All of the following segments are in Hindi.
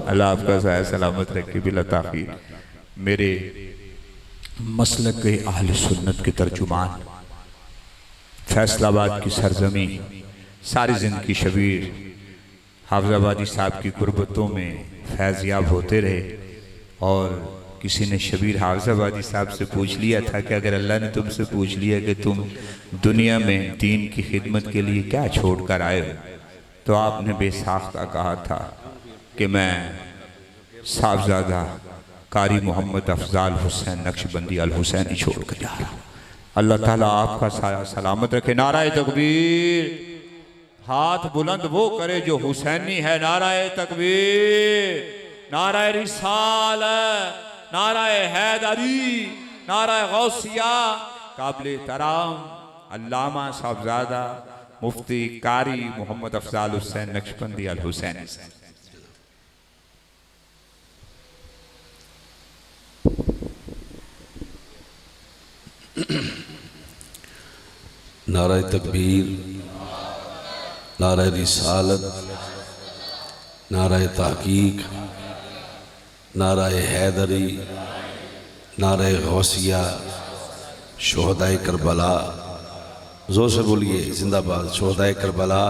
अल्लाह आपका ज़ाया सलामत रखे बिला ताख़ीर। मेरे मसलक के अहले सुन्नत के तर्जुमान, फैसलाबाद की सरजमी, सारी ज़िंदगी शबीर हाफिज़ाबादी साहब की कुर्बतों में फैज़याब होते रहे। और किसी ने शबीर हाफिज़ाबादी साहब से पूछ लिया था कि अगर अल्लाह ने तुमसे पूछ लिया कि तुम दुनिया में दीन की खिदमत के लिए क्या छोड़ कर आए हो, तो आपने बेसाख्ता कहा था कि मैं साहबजादा कारी मोहम्मद अफजाल हुसैन नक्शबंदी अल हुसैनी छोड़ कर जा रहा हूँ। अल्लाह ताला आपका साया सलामत रखे। नाराए तकबीर, हाथ बुलंद वो करे जो हुसैनी है। नाराए तकबीर, नाराए रिसालत, नाराए हैदरी, नाराए गौसिया। काबिल तराम अल्लामा साहबजादा मुफ्ती कारी मोहम्मद अफजाल हुसैन नक्शबंदी अल हुसैनी। नाराए तकबीर, नाराए रिसालत, नाराए तहकीक, नाराए हैदरी, नाराए गौसिया, शोहदाए करबला। जोर से बोलिए जिंदाबाद। शोहदाए करबला,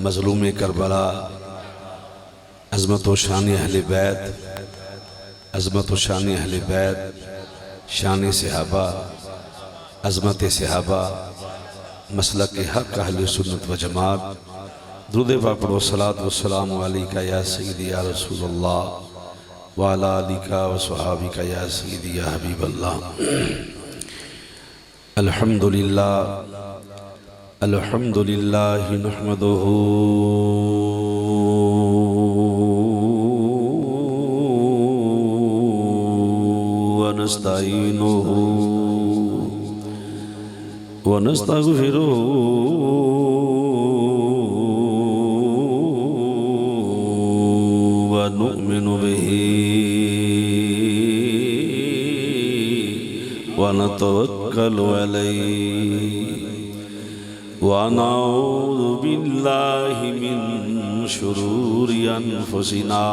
मजलूम करबला, अज़मत व शान अहले बैत, अज़मत व शान अहले बैत, शान सहाबा, अज़मत सहाबा, मसलक के हक़ अहले सुन्नत व जमात। दुरूद पाक पढ़ो। सलात व सलाम अलैका या सय्यदी या रसूलल्लाह व अला आलिका व सहाबिका या सय्यदी या हबीबल्लाह। अल्हम्दुलिल्लाह अल्हम्दुलिल्लाह नहमदुहु व नस्तईनुहु व नस्तगफिरुहु व नुअमिनु बिही व नतवक्कलु अलैहि व नऊज़ु बिल्लाहि मिन शुरूरि अनफुसिना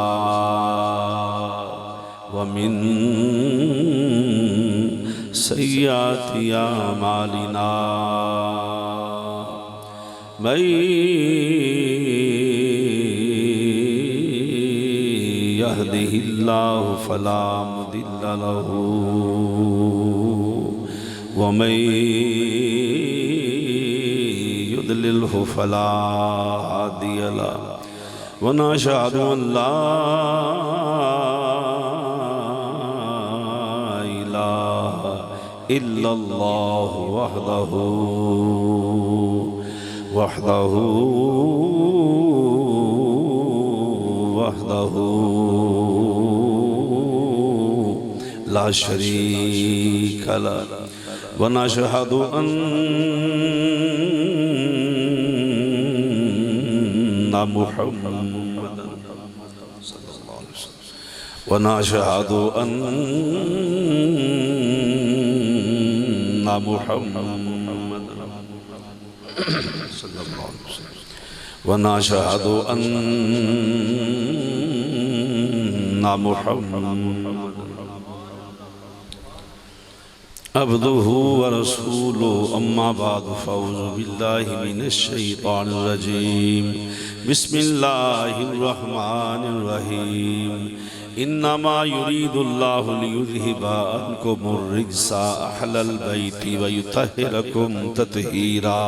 व मिन सय्याति आमालिना। मैं यहदिहिल्लाहु फला मुदिल्ल लहु व मैं युद्लिल्हु फला हादिय लहु व नशहदु अन ला इलाहा इल्लल्लाहु वहदहु वहदहु वहदहु ला शरीक लहु व नशहदु अन्ना मुहम्मदन सल्लल्लाहु अलैहि वसल्लम व नशहदु अन्ना मुहम्मदन सल्लल्लाहु अलैहि वसल्लम व नशहदु अन्ना मुहम्मदन अब्दुहु व रसूलुहु। अम्मा बाद फ़अऊज़ु बिल्लाहि मिनश शैतानिर रजीम। बिस्मिल्लाहिर रहमानिर रहीम। इन्नमा युरीदुल्लाहु लियुज़हिबा अन्कुमुर रिज्सा अहलल बैति व युतहिरकुम तत्हीरा।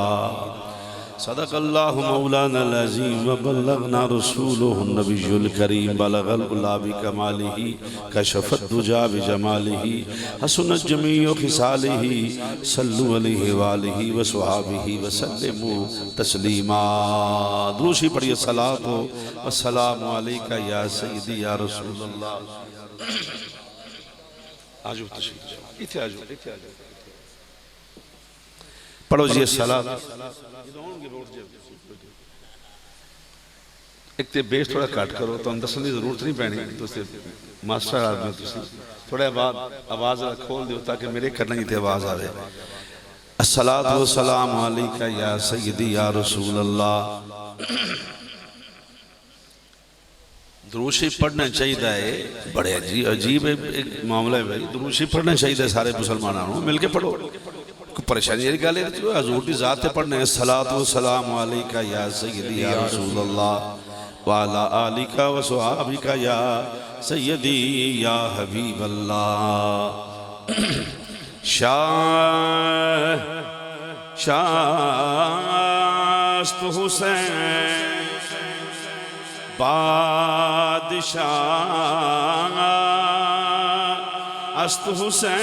सदक़ल्लाहु मौलानाल अज़ीम व बल्लगना रसूलुहुन नबियुल करीम। बलगल उला बिकमालिही कशफत दुजा बिजमालिही हसनत जमीउ खिसालिही। सल्लु अलैहि व आलिहि व स्वहाबिही व सल्लिमु तस्लीमा। दूसरी पढ़िए। सलातो व सलामु अलैका या सय्यदी या रसूलल्लाह। आजो तशरीफ इथे आजो पढ़ो जी। सलात एक तो बेस थोड़ा कट करो, तो दसन की जरूरत नहीं पैनी। मास्टर आदमी थोड़ा आवाज खोल दो ताकि मेरे करना ही आवाज आवे। अस्सलातु वस्सलामु अलैका या सय्यदी या रसूलल्लाह। दुरूद शरीफ पढ़ना चाहिए। बड़े अजीब एक मामला है भाई, दुरूद शरीफ पढ़ना चाहिए सारे मुसलमानों मिल के पढ़ो, कोई परेशानी की गल है? हजूर की जात ते पढ़ने सलातो सलाम अलैका या सय्यदी या रसूल अल्लाह व अला आलिका व सहाबिका या सय्यदी या हबीब अल्लाह। शास्त हुसैन बादशाह अस्त हुसैन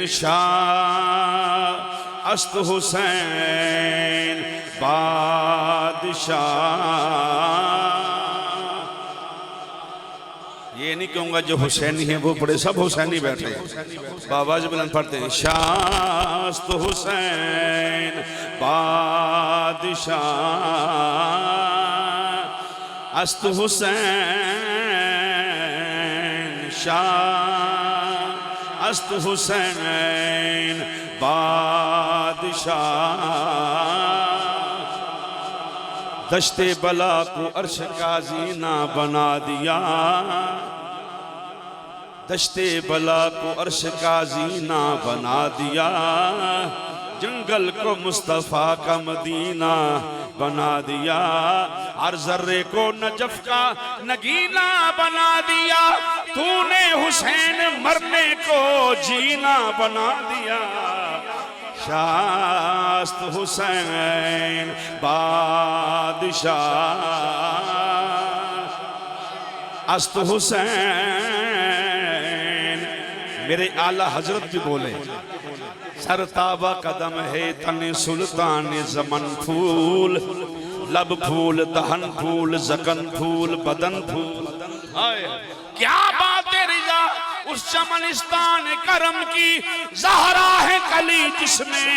शाह अस्त हुसैन बादशाह। ये नहीं कहूँगा जो हुसैनी है वो पढ़े, सब हुसैनी बैठे हैं, बाबा जी बुलंद पढ़ते हैं। शास्त हुसैन बादशाह अस्त हुसैन शाह अस्त हुसैन बादशाह। दश्ते बला को अर्श का जीना बना दिया, दश्ते बला को अर्श का जीना बना दिया, जंगल को मुस्तफ़ा का मदीना बना दिया, हर जर्रे को नजफ का नगीना बना दिया, तूने हुसैन मरने को जीना बना दिया। शास्त हुसैन बादशाह अस्त हुसैन। मेरे आला हजरत भी बोले, सरताबा कदम है तने सुल्तान जमन फूल, लब फूल दहन फूल जकन फूल बदन फूल। क्या बात है रिजा उस चमनिस्तान करम की, ज़हरा है कली जिसमें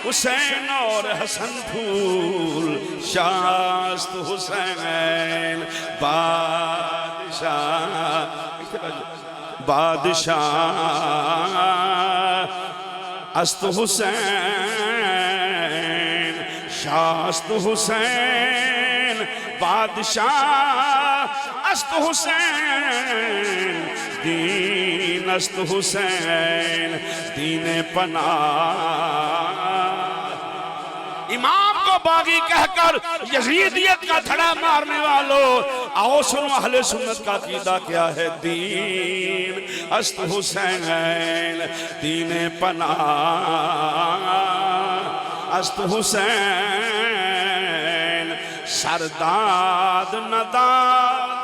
हुसैन और हसन फूल। शास्त हुसैन बादशाह बादशाह अस्त हुसैन शास्त हुसैन बादशाह अस्त हुसैन दीन अस्त हुसैन दीने पना। इमाम को बागी कहकर यजीदियत का धड़ा मारने वालों, आओ सुनो अहले सुन्नत का अकीदा क्या है। दीन अस्त हुसैन दीने पना अस्त हुसैन सरदाद नदाद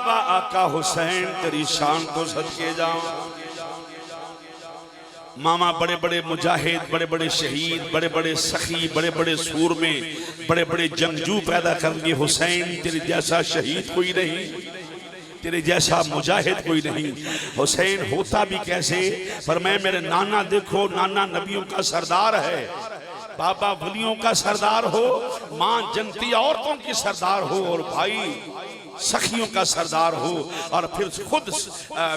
आका हुसैन तेरी शान को सदके जाऊं। मामा बड़े बड़े मुजाहिद, बड़े बड़े शहीद, बड़े बड़े सखी, बड़े बड़े सूरमे, बड़े बड़े जंगजू पैदा करेंगे। हुसैन तेरे जैसा शहीद कोई नहीं, तेरे जैसा मुजाहिद कोई नहीं। हुसैन होता भी कैसे, पर मैं मेरे नाना देखो, नाना नबियों का सरदार है, बाबा वलियों का सरदार हो, माँ जनती औरतों की सरदार हो, और भाई सखियों का सरदार हो, और फिर खुद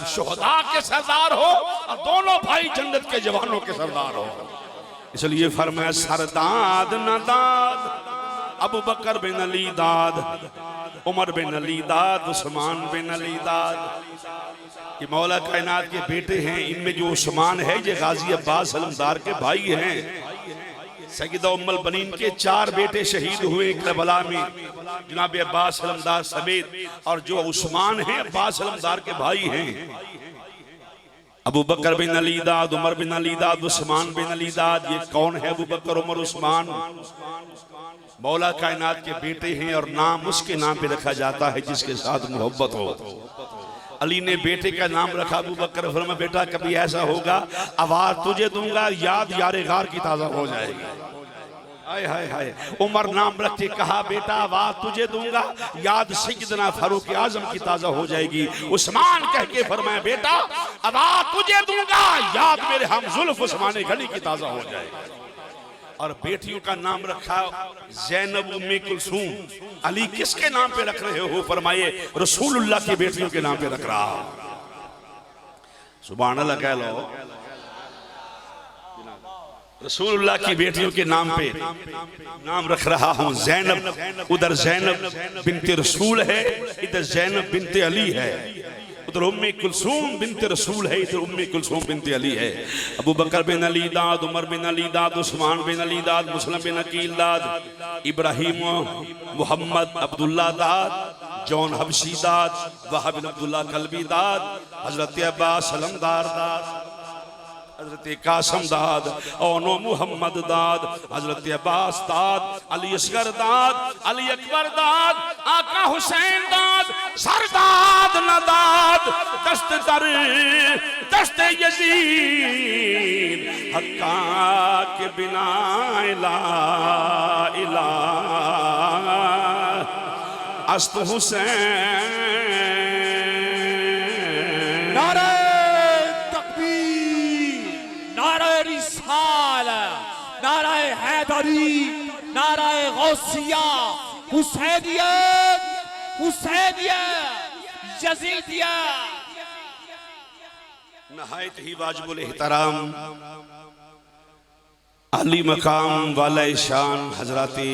शुहदा के सरदार हो, और दोनों भाई जन्नत के जवानों के सरदार हो। इसलिए फरमाया सरदाद नदाद, अबू बकर बिन अली दाद, उमर बिन अली दाद, उस्मान बिन अली दाद। ये मौला कायनात के बेटे हैं। इनमें जो उस्मान है ये गाजी अब्बास अलमदार के भाई हैं। सैयदा उम्मुल बनीन के 4 बेटे शहीद हुए करबला में, जनाब अब्बास अलमदार समेत, और जो उस्मान है अब्बास अलमदार के भाई हैं। अबू बकर बिन अली दाद, उमर बिन अली दाद, उस्मान बिन अली दाद। ये कौन है अबू बकर उमर उस्मान? मौला कायनात के बेटे हैं, और नाम उसके नाम पे रखा जाता है जिसके साथ मोहब्बत हो। अली ने बेटे का नाम रखा अबू बकर। फरमाया बेटा कभी ऐसा होगा आवाज तुझे दूंगा, याद यारे गार की ताजा हो जाएगी। हाय हाय हाय। उमर नाम रख के कहा बेटा आवाज तुझे दूंगा, याद सैयदना फारूक आजम की ताजा हो जाएगी। उस्मान कह के फरमाया बेटा आवाज तुझे दूंगा, याद मेरे हम जुल्फ उस्मान गनी की ताजा हो जाएगी। और बेटियों का नाम रखा ज़ैनब उम्मे कुलसूम। अली किसके नाम पे रख रहे हो? फरमाए रसूलुल्लाह की बेटियों के नाम पे रख रहा। सुभान अल्लाह कह लो। रसूलुल्लाह की बेटियों के नाम पे नाम रख रहा हूँ ज़ैनब। उधर ज़ैनब बिनते रसूल है, इधर ज़ैनब बिनते अली है। उधर उम्मे कुलसूम बिनते रसूल है, इधर उम्मे कुलसूम बिनते अली है। अबू बकर बिन अली दाद, उमर बिन अली दाद, उस्मान बिन अली दाद, मुस्लिम बिन अकील दाद, इब्राहिम मोहम्मद अब्दुल्ला दाद, जॉन हबशी दाद, वहाब बिन अब्दुल्ला कल्बी दाद, हजरत अब्बास सलमदार दाद, हजरत कासम दाद, ओनो मुहम्मद दाद, हजरत अब्बास दाद, अली असगर दाद, अली अकबर दाद, आका हुसैन दाद, सरदाद नदाद, दस्त दर दस्त यजीद, हक्का के बिना इला इला अस्त हुसैन। नारे तकबीर, नारे रिसाला, नारे हैदरी, नारे गौसिया, हुसैनियत, हुसैनियत, यजीदियत। नहायत ही वाजिबुल एहतराम अली मकाम वाला शान हजराते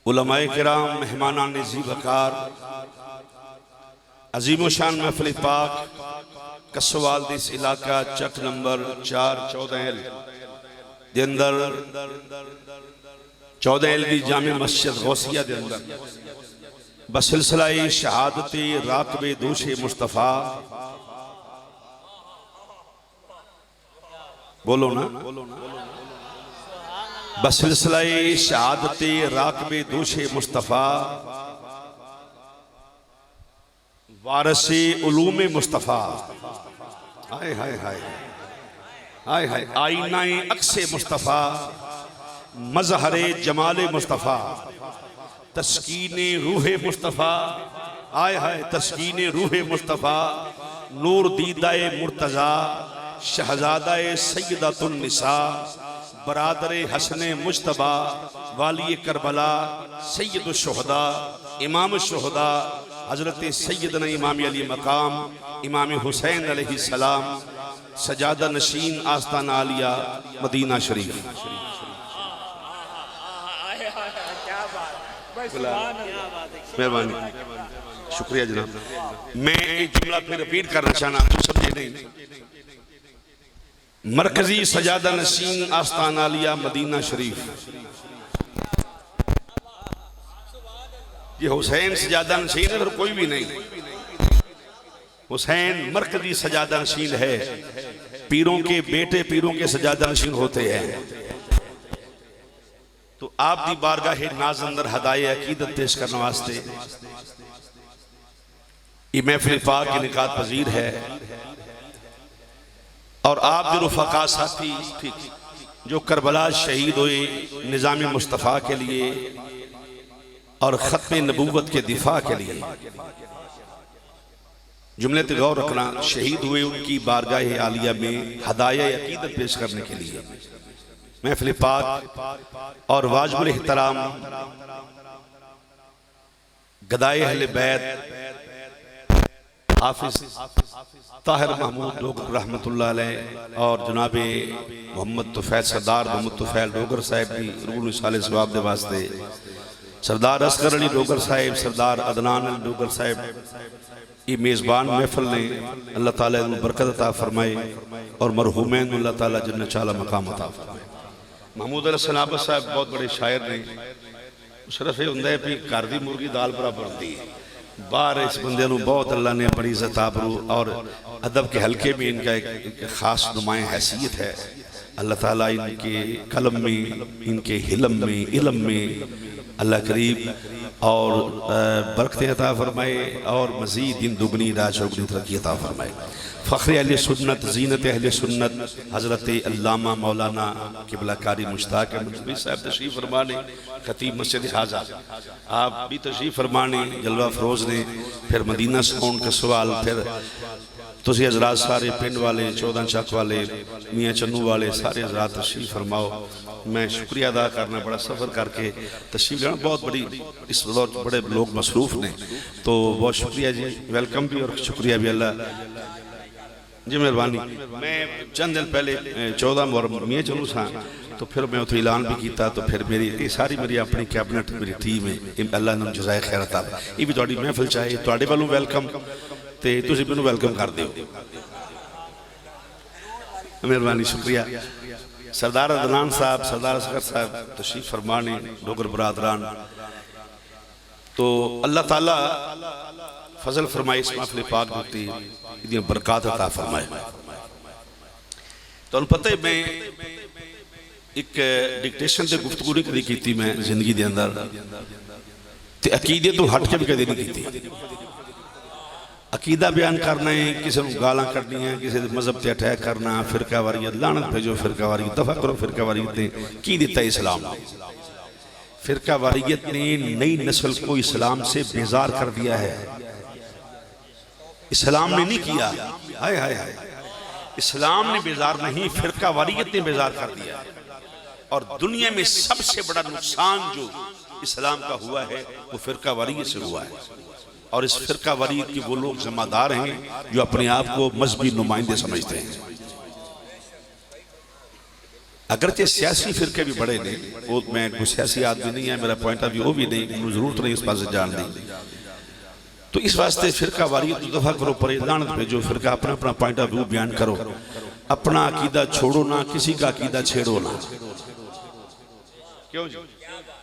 उलमाए किराम, मेहमानान ज़ी वकार, अजीम शान महफिल पाक कसवाल दिस इलाका चक नंबर 4 14L दे अंदर 14L दी जामे मस्जिद गौसिया दे अंदर बसिलसिला शहादत राकबे दोशे मुस्तफ़ा, बोलो ना, बसिलसिला शहादत राकबे दोशे मुस्तफ़ा, वारसे उलूमे मुस्तफ़ा, हाय हाय हाय हाय हाय, आईनाए अक्से मुस्तफ़ा, मजहरे जमाले मुस्तफ़ा, तस्कीने रूहे मुस्तफ़ा, आय हाय तस्कीने रूहे मुस्तफ़ा, नूर दीदाए मुर्तज़ा, शहजादाए सैयदतुन निसा, बरादरे हसने मुज्तबा, वाली करबला, सैयद शुहदा, इमाम शुहदा, हजरत सैयदना इमाम अली मकाम इमाम हुसैन अलैहिस्सलाम, सजादा नशीन आस्ताना आलिया मदीना शरीफ। मेहरबानी, शुक्रिया जनाब। मैं एक जुमला फिर रिपीट करना चाहना, समझे नहीं। मरकजी सजादा नशीन आस्ताना आलिया मदीना शरीफ, ये हुसैन सजादा नशीन है, कोई भी नहीं। हुसैन मरकजी सजादा नशीन है, पीरों के बेटे पीरों के सजादा नशीन होते हैं। तो आप दी बारगाह नाज अंदर हदाए अकीदत पेश करने वास्ते ये महफिल पाक की निकात पजीर है। और आप जो रुफका साथी जो करबला शहीद हुए निज़ाम मुस्तफ़ा के लिए और ख़त्म नबूवत के दिफा के लिए, जुमले पे गौर रखना, शहीद हुए उनकी बारगाह आलिया में हदाया अकीदत पेश करने के लिए महफिल पाक और वाजिबुल एहतराम गदाए अहले बैत हाफिज ताहिर महमूद डोगर रहमतुल्लाह अलैह और जनाबे मोहम्मद तुफैल सरदार मोहम्मद तुफैल डोगर साहिब की रूह साले सवाब दे वास्ते, सरदार असगर अली डोगर साहिब, सरदार अदनान अली डोगर साहिब, ये मेज़बान महफिल ने अल्लाह ताला इन्हें बरकत अता फरमाए और मरहूमैन अल्लाह ताला जन्नत चाला मकाम अता फरमाए। महमूद अली सनाबत साहब बहुत बड़े शायर ने, सिर्फ ये होंगे भी घर की मुर्गी दाल बराबर होती है। बाहर इस बंदे को बहुत अल्लाह ने बड़ी इज्जत आबरू और अदब के हल्के में इनका एक खास नुमाए हैसियत है। अल्लाह ताला इनके कलम में, इनके हिलम में, इलम में अल्लाह करीब और बरकतें अता फरमाए और मज़ीद दिन दुगनी रात चौगनी तरक्की अता फरमाए। फ़ख्र अहले सुन्नत, ज़ीनत अहले सुन्नत हज़रत अल्लामा मौलाना क़िबला कारी मुश्ताक अहमद साहब तशरीफ़ फरमाने, खतीब मस्जिद हाजा आप भी तशरीफ़ फरमाने, जलवा फरोज़ ने, फिर मदीना सुकून का सवाल, फिर तुसी हज़रात सारे पिंड वाले, 14 चक वाले, मियाँ चन्नू वाले सारे हज़रात तशरीफ़ फरमाओ। मैं शुक्रिया अदा करना, बड़ा सफ़र करके तशरीफ़ लेना, बहुत बड़ी इस दौर बड़े लोग मसरूफ़ ने, तो बहुत शुक्रिया जी, वेलकम भी और शुक्रिया भी। अल्लाह जी मेहरबानी। मैं चंद दिन पहले 14 मुहर्रम मियाँ चलू सा तो फिर मैं उत्थे ऐलान भी किया तो फिर मेरी ये सारी मेरी अपनी कैबिनेट मेरी टीम है अल्लाह ने जज़ाए खैरत आवे ये भी तुहाडी महफिल चाहे तुहाडे वालों वेलकम तो तुसीं मैनूं वेलकम कर दिओ। मेहरबानी शुक्रिया। सरदार अदनान साहब सरदार असगर साहब तशरीफ फरमाने डोगर बरादरान तो अल्लाह ताला फजल फरमाए इस महफिल पाक उत्ते इहदियां बरकत अता फरमाए। तुहानूं पता है मैं एक डिक्टेशन से गुफ्तगू नहीं कभी की मैं जिंदगी के अंदर ते अकीदे तो हट के भी कभी नहीं की। अकीदा बयान करना है किसी को गालां कढ़नियां किसी मजहब से अटैक करना फिरका वारी लानत भेजो फिरका वारी दफा करो फिरका वारी की दिता इस्लाम ने। फिरका वारियत ने नई नस्ल को इस्लाम से बेजार कर दिया है। इस्लाम ने नहीं किया, हाय हाय हाय, इस्लाम ने बेजार नहीं फिरका वारियत ने बेजार कर दिया। और दुनिया में सबसे बड़ा नुकसान जो इस्लाम का हुआ है वो फिरका वारियत से हुआ है। और इस फिरका वारियत के वो लोग जिम्मेदार हैं जो अपने आप को मजहबी नुमाइंदे समझते हैं। अगरचे सियासी फिरके भी बड़े ने वो मैं कोई सियासी आदमी नहीं है मेरा पॉइंट ऑफ व्यू वो भी नहीं मुझे जरूरत नहीं इस पास जान दी तो इस वास्ते फिरका वारियत तो दफा करो पर लानत भेजो फिरका अपना अपना पॉइंट ऑफ व्यू बयान करो अपना अकीदा छोड़ो ना किसी का अकीदा छेड़ो ना। क्यों जी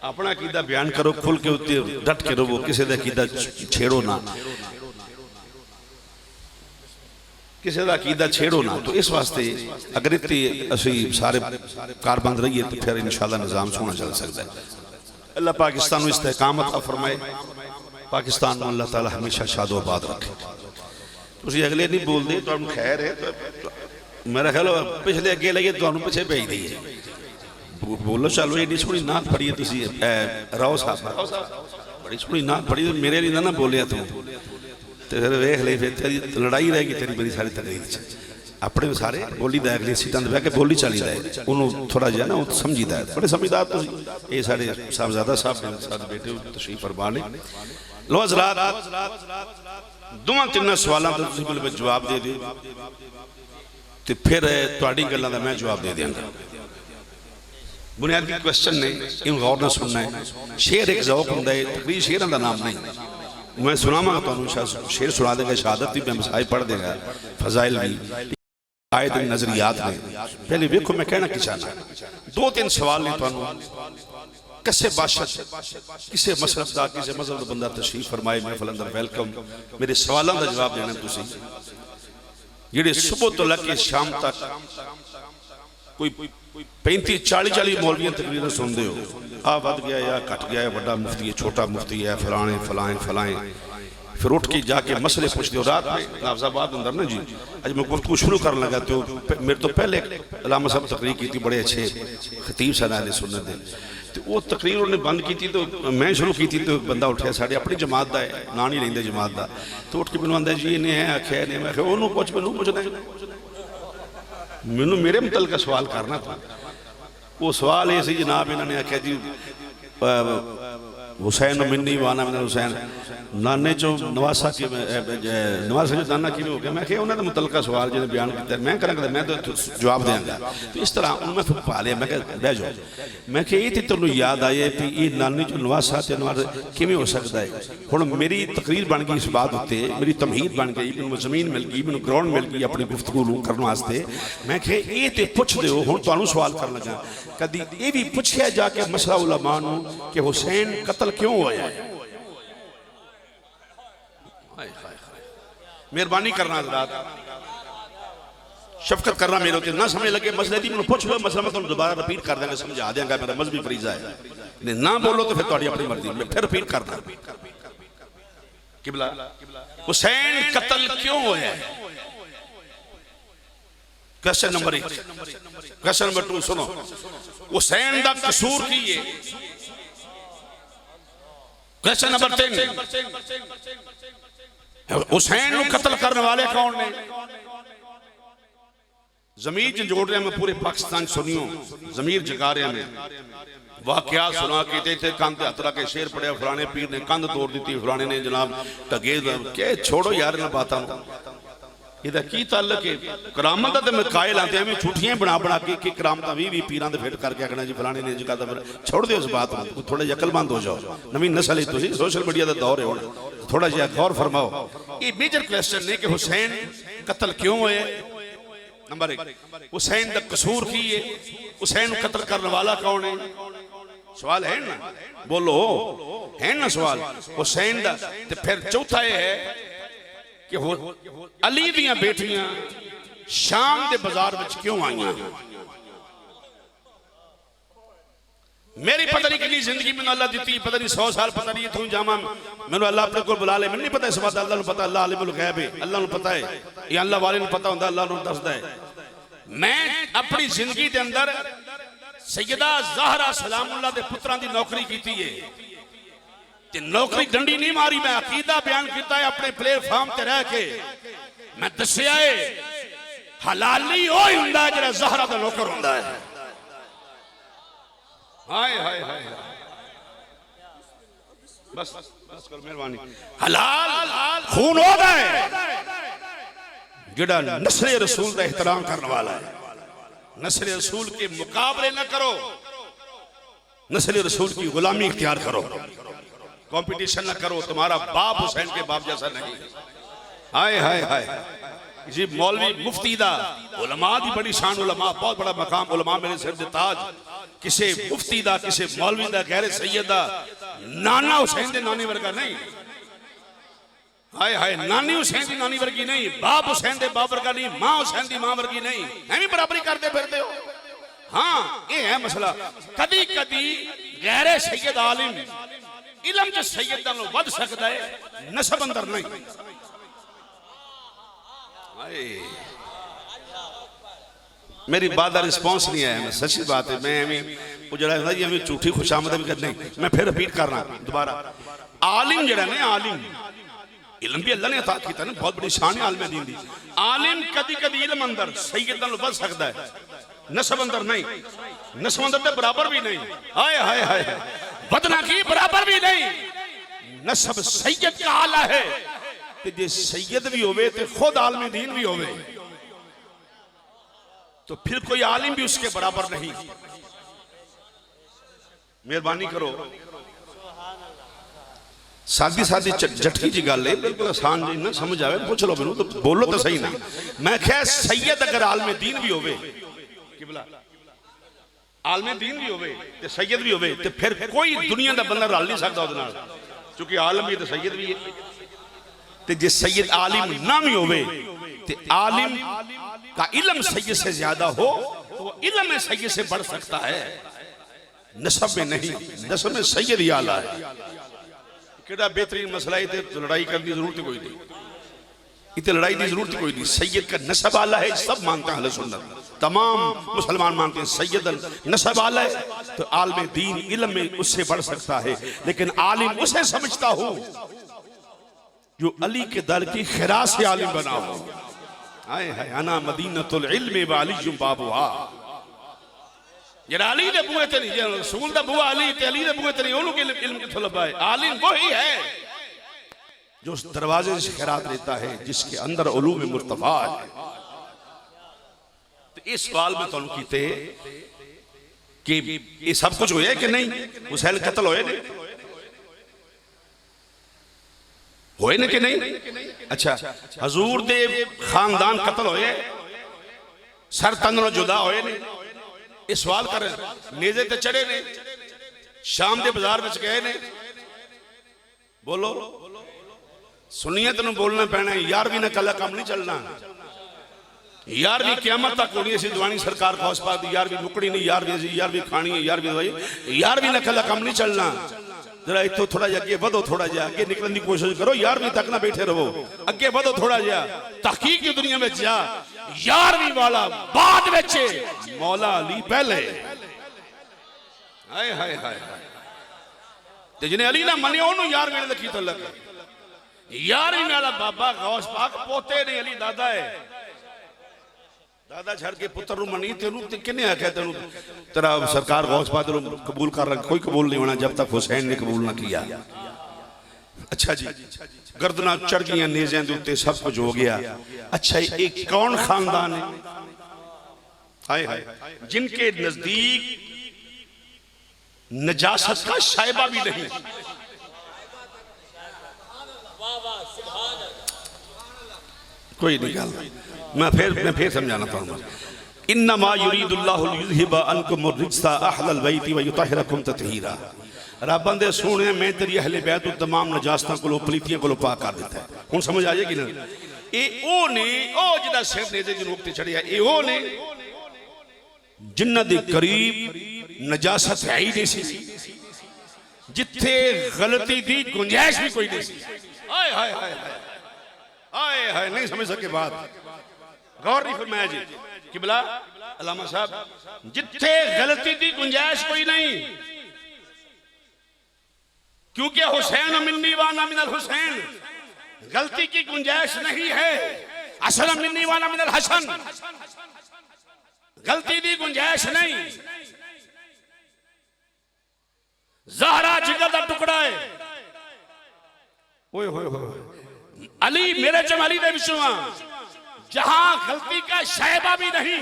अपना अकीदा बयान करो खुल के उत्ते डट के रहो किसी का अकीदा छेड़ो ना किसी का अकीदा छेड़ो ना। तो इस वास्ते अगर इतनी असी सारे कारबंद रहिए तो फिर इंशाअल्लाह निज़ाम सोना चल सकता है। अल्लाह पाकिस्तान को इस्तेकाम अता फरमाए पाकिस्तान में अल्लाह ताला हमेशा शादो आबाद रखे। तुसी अगले नहीं बोलते तो खैर है तो मेरा ख्याल पिछले अगे लगे तो पिछले भेज दिए बोलो चलो एडी सोहनी नात पढ़ी है तुसी राव साहब बड़ी सोहनी नात पढ़ी मेरे लिए ना बोलिया तू तो फिर वेख ले फिर लड़ाई रहेगी तेरी बड़ी सारी तकरीर अपने सारे बोली दा अगली सीटां बह के बोली चाली दा उन्होंने थोड़ा जिहा ना समझीदा है बड़े समझदार तुसी ये सारे साहबजादा साहब सारे बेटे तशरीफ फरमा ले लो हज़रात दोवां तिन्नां सवालों का तुसीं मेरे जवाब दे दिओ तो फिर तुहाडी गल्लां दा मैं जवाब दे देंगा। बुनियादी क्वेश्चन ने इन गौर न सुनना है। शेर एक ज़ौक होंदा है तकरीर शेरां दा नाम नहीं मैं सुनावांगा तुहानूं शेर सुना देंगे शहादत भी मैं मसाइब पढ़ देंगा फजाइल भी आयत नजरियात में। पहले वेखो मैं कहना की चाहना दो तीन सवाल ने तुहानूं किसे बादशाह किसे मसरफ का किसे मजहब का बंदा तशरीफ फरमाए महफिल अंदर वेलकम मेरे सवालों का जवाब देना तुसीं जिहड़े सुबह तो लग के शाम तक कोई 35-40 मौलवियां तकरीर सुनते हो आ वध गया या घट गया है बड़ा मुफ्ती है छोटा मुफ्ती है फलाने फलाएं फलाएं फिर उठ के जाके मसले पूछते हो। रात में नाफजाबाद अंदर ना जी अज मैं गुफ्तगू शुरू करने लगा तो मेरे तो पहले अलामा साहब तकरीर की थी बड़े अच्छे खतीब सन अहले सुन्नत दे तो वो तकरीर उन्होंने बंद की थी तो मैं शुरू की थी तो बंदा उठा साढ़े अपनी जमात का है ना नहीं लेंदे जमात का तो उठ के मैंने आंदा जी इन्हें है आख्या ने मैं आख्या उन्होंने पुछ मैनूं पुछना मैनूं मेरे मुतलका सवाल करना था। वो सवाल ये सी जनाब इन्होंने आख्या जी हुसैन मिन्नी वाना मिन हुसैन नाने चो नवासा कि नवासा जो नाना किवें हो गया मैं उन्होंने मुतलका सवाल जिन्हें बयान किया मैं करांगा मैं तो जवाब देंगा तो इस तरह उन्होंने मैं फिर पा लिया मैं बह जाओ मैं ये तो तेनों याद आए कि ये नानी चो नवासा तो नवासा किवें हो सकता है। हुण मेरी तकरीर बन गई इस बात उत्ते मेरी तमहीद बन गई मैनूं ज़मीन मिल गई मैनूं ग्राउंड मिल गई अपनी गुफ्तगू करने वास्ते मैं ये तो पुछ दो हुण तुहानूं सवाल कर लगा कदी ये भी पुछया जाके मसला उलमा नूं कि हुसैन कतल क्यों होया है। मेहरबानी करना हज़रात शफकत करना मेरे उत्ते ना समझ लगे मसले दी मैनूं पुछ लो मसला मैं तुहानूं दोबारा रिपीट कर देंगा समझा देंगा मेरा मजहबी फरीज़ा है ना बोलो तो फिर तुहाडी अपनी मर्जी मैं फिर रिपीट करदा किबला हुसैन कतल क्यों होया है। क्वेश्चन नंबर 1 क्वेश्चन नंबर 2 सुनो हुसैन दा कसूर की है। क्वेश्चन नंबर 3 हुसैन को कत्ल करने वाले कौन ने। जमीर झंझोड़ रहे मैं पूरे पाकिस्तान सुनियो जमीर जगा रहे मैं वाकया सुना के कंध हथ ला के शेर पड़िया फलाने पीर ने कंध तोड़ दी फलाने ने जनाब टगे के छोड़ो यार इन बातों ਇਹਦਾ ਕੀ ਤਾਲੁਕ ਹੈ ਕਰਾਮਤ ਦਾ? ਤੇ ਮੈਂ ਕਾਇਲ ਆਂਦੇ ਐਵੇਂ ਝੂਠੀਆਂ ਬਣਾ ਬਣਾ ਕੇ ਕਰਾਮਤਾਂ 20 ਪੀਰਾਂ ਦੇ ਫਿੱਟ ਕਰਕੇ ਆਖਣਾ ਜੀ ਫਲਾਣੇ ਨੇ ਇੰਜ ਕਰਦਾ। ਫਿਰ ਛੋੜ ਦਿਓ ਇਸ ਬਾਤ ਨੂੰ, ਥੋੜਾ ਜਿਹਾ ਅਕਲਮੰਦ ਹੋ ਜਾਓ। ਨਵੀਂ ਨਸਲ ਹੈ, ਤੁਸੀਂ ਸੋਸ਼ਲ ਮੀਡੀਆ ਦਾ ਦੌਰ ਹੈ ਹੁਣ, थोड़ा जिहा गौर फरमाओ। ये मेजर क्वेश्चन है कि हुसैन कत्ल क्यों होए। नंबर 1, हुसैन दा कसूर की है, हुसैन कत्ल करने वाला कौन है? सवाल है ना, बोलो है ना सवाल हुसैन दा। ते फिर चौथा ये है कि अली दियां बेटियां शाम दे बाजार विच क्यों आईयां? मेरी पता नहीं कितनी जिंदगी मैंने अल्लाह दी, पता नहीं 100 साल, पता नहीं इतों जावा मैंने अल्लाह अपने को बुला ले। मैंने नहीं पता इस बात, अल्लाह पता, अल्लाह आलिमुल गैब है, अल्लाह को पता है, ये अल्लाह वाले को पता होता, अल्लाह को दसदा है। मैं अपनी जिंदगी के अंदर सैयदा ज़हरा सलामुल्लाह दे पुत्रां दी नौकरी की है ते नौकरी डंडी नहीं मारी। मैं अकीदा बयान किया है अपने प्लेटफार्म ते रह के। मैं दस्सिया है हलाली ओ हुंदा जिहड़ा ज़हरा दा नौकर हुंदा है। हाय हाय हाय बस बस कर मेहरबानी। हलाल खून होता है जिहड़ा नस्ल रसूल का एहतराम करने वाला है। नस्ल रसूल के मुकाबले न करो, नस्ल रसूल की गुलामी इख्तियार करो, कंपटीशन न करो। तुम्हारा बाप हुसैन के बाप जैसा नहीं। हाय हाय हाय जी मौलवी मुफ्ती दा उलमा दी बड़ी शान, उलमा बहुत बड़ा मकाम, उलमा मेरे सिर दे ताज। किसे मुफ्ती दा, किसे मौलवी दा, गैर सैयद दा नाना हुसैन दे नानी वर्गा नहीं। हाय हाय नानी हुसैन दी नानी वर्गी नहीं, बाप हुसैन दे बाप वर्गा नहीं, मां हुसैन दी मां वर्गी नहीं। एवं बराबरी करते फिरते हो। हाँ ये है मसला। कदी कदी गैर सैयद आलिम इलम च सैयद नालों वध सकदा है, नसब अंदर नहीं। मेरी बात का रिस्पॉन्स नहीं आया। मैं सच्ची बात है, मैं वो जरा जी झूठी खुशामद भी करनी। मैं फिर रिपीट करना दोबारा। आलिम जरा ने आलिम इलम भी अल्लाह ने अता किया ना, बहुत बड़ी शान है आलिम दीन दी। आलिम कदी कदी इलम अंदर सैयद नालों वध सकता है, नसब अंदर नहीं। नसब अंदर तो बराबर भी नहीं। हाय हाय हाय बदना की बराबर भी नहीं। नसब सैयद का आला है, जे सैयद भी होवे तो खुद आलम दीन भी होवे तो फिर कोई आलिम भी उसके बराबर नहीं। मेहरबानी करो। सादी सादी झटकी जी गल है, बिल्कुल आसान जी ना समझ आवे पूछ लो मैनू, तो बोलो तो सही ना। मैं क्या सैयद अगर आलम दीन भी होवे, किबला आलम दीन भी होवे ते सैयद भी होवे ते फिर कोई दुनिया का बंदा रल नहीं सकता उहदे नाल, क्योंकि आलम भी तो सैयद भी है। ते जे सैयद आलिम ना भी होवे ते आलिम का इल्म सैयद से ज्यादा हो तो वो इल्म में सैयद से बढ़ सकता है, नसब में नहीं। नसब में सैयद ही आला है। केड़ा बेहतरीन मसला है, तो लड़ाई करने की जरूरत कोई नहीं, इतने लड़ाई की जरूरत कोई नहीं। सैयद का नसब आला है, सब मानते हैं अहले सुन्नत, तमाम मुसलमान मानते हैं सैयद नसब आला है तो आलिम दीन इल्म में उससे बढ़ सकता है। लेकिन आलिम उसे समझता हो जो अली के दर की खिरा से आलिम बना हो। आए है अना मदीनतुल इल्म व अलीयुम बाबुहा। जरा अली दे बूहे ते नहीं, रसूल दा बूहा अली ते अली दे बूहे ते नहीं, ओनू के इल्म किथों लभा है? आलिम वही है जो उस दरवाजे से खैरात लेता है जिसके अंदर उलूम मुर्तफा है। तो इस सवाल में तुहानू कीते कि ये सब कुछ होया कि नहीं? हुसैन कत्ल होए ने, होए ने कि नहीं? अच्छा हजूर दे खानदान कत्ल होए, सर तन जुदा होए ने, ये सवाल कर नेजे ते चढ़े ने, शाम के बाजार में गए ने। बोलो सुनियत नूं बोलना पैना यार भी ना, कला काम नहीं चलना यार भी। क़यामत तक होनी सी दवानी सरकार खौस पाक दी यार भी मुकड़ी नहीं, यार भी खानी है, यार भी दवाई, यार भी ना कला काम नहीं चलना। जरा इतों थोड़ा जा अगे बढ़ो, थोड़ा जा अगे निकलने की कोशिश करो, यार भी तक ना बैठे रहो, अगे बढ़ो थोड़ा जा। तहकीक की दुनिया में जा, यारवीं वाला बाद में, मौला अली पहले। हाय हाय हाय ते जिन्हें अली ना मनिया उन्होंने यार मेरे लखी तो लग। यारवीं वाला बाबा गौस पाक पोते ने, अली दादा है। दादा छड़ के पुत्र नु मनी तेनू किन्ने आख्या तेनू तेरा सरकार गौस पाक कबूल कर रहा? कोई कबूल नहीं होना जब तक हुसैन ने कबूल ना किया। अच्छा जी, गर्दना चढ़ गई नेज़ियां दे उत्ते, सब कुछ हो गया। अच्छा ये कौन खानदान है? हाय हाय, जिनके नजदीक नजासत का शायबा भी नहीं। कोई नहीं गल, मैं फिर समझाना चाहूंगा। इन्नमा युरीदुल्लाहु लियुज़हिबा अन्कुम अर्रिज्सा अहलल बैति व युतहिरकुम तत्हीरा। रब दे सोने मैं तेरी अहले बैत तमाम नजासतां को पलीतियां को पाक कर दिता है। हुण समझ आ जाएगी ना? ये ओ ने ओ जिहदा सिर नेज़े दे नोक ते चढ़िया, ये ओ ने जिन्हां दे करीब नजासत है ही नहीं सी, जिथे गलती दी गुंजाइश भी कोई नहीं सी। हाय हाय हाय हाय हाय, नहीं समझ सके बात, गौर नहीं फरमाया जी। किबला अल्लामा साहब, जिथे गलती दी गुंजाइश कोई नहीं, क्योंकि हुसैन मिन्नी वाना मिनल हुसैन, गलती की गुंजाइश नहीं है। असल मिन्नी वाना मिनल हसन, गलती दी गुंजाइश नहीं। ज़हरा जिगर दा टुकड़ा है। ओए होए होए, अली मेरे जमाली दे विचों आ, जहां गलती का शायबा भी नहीं,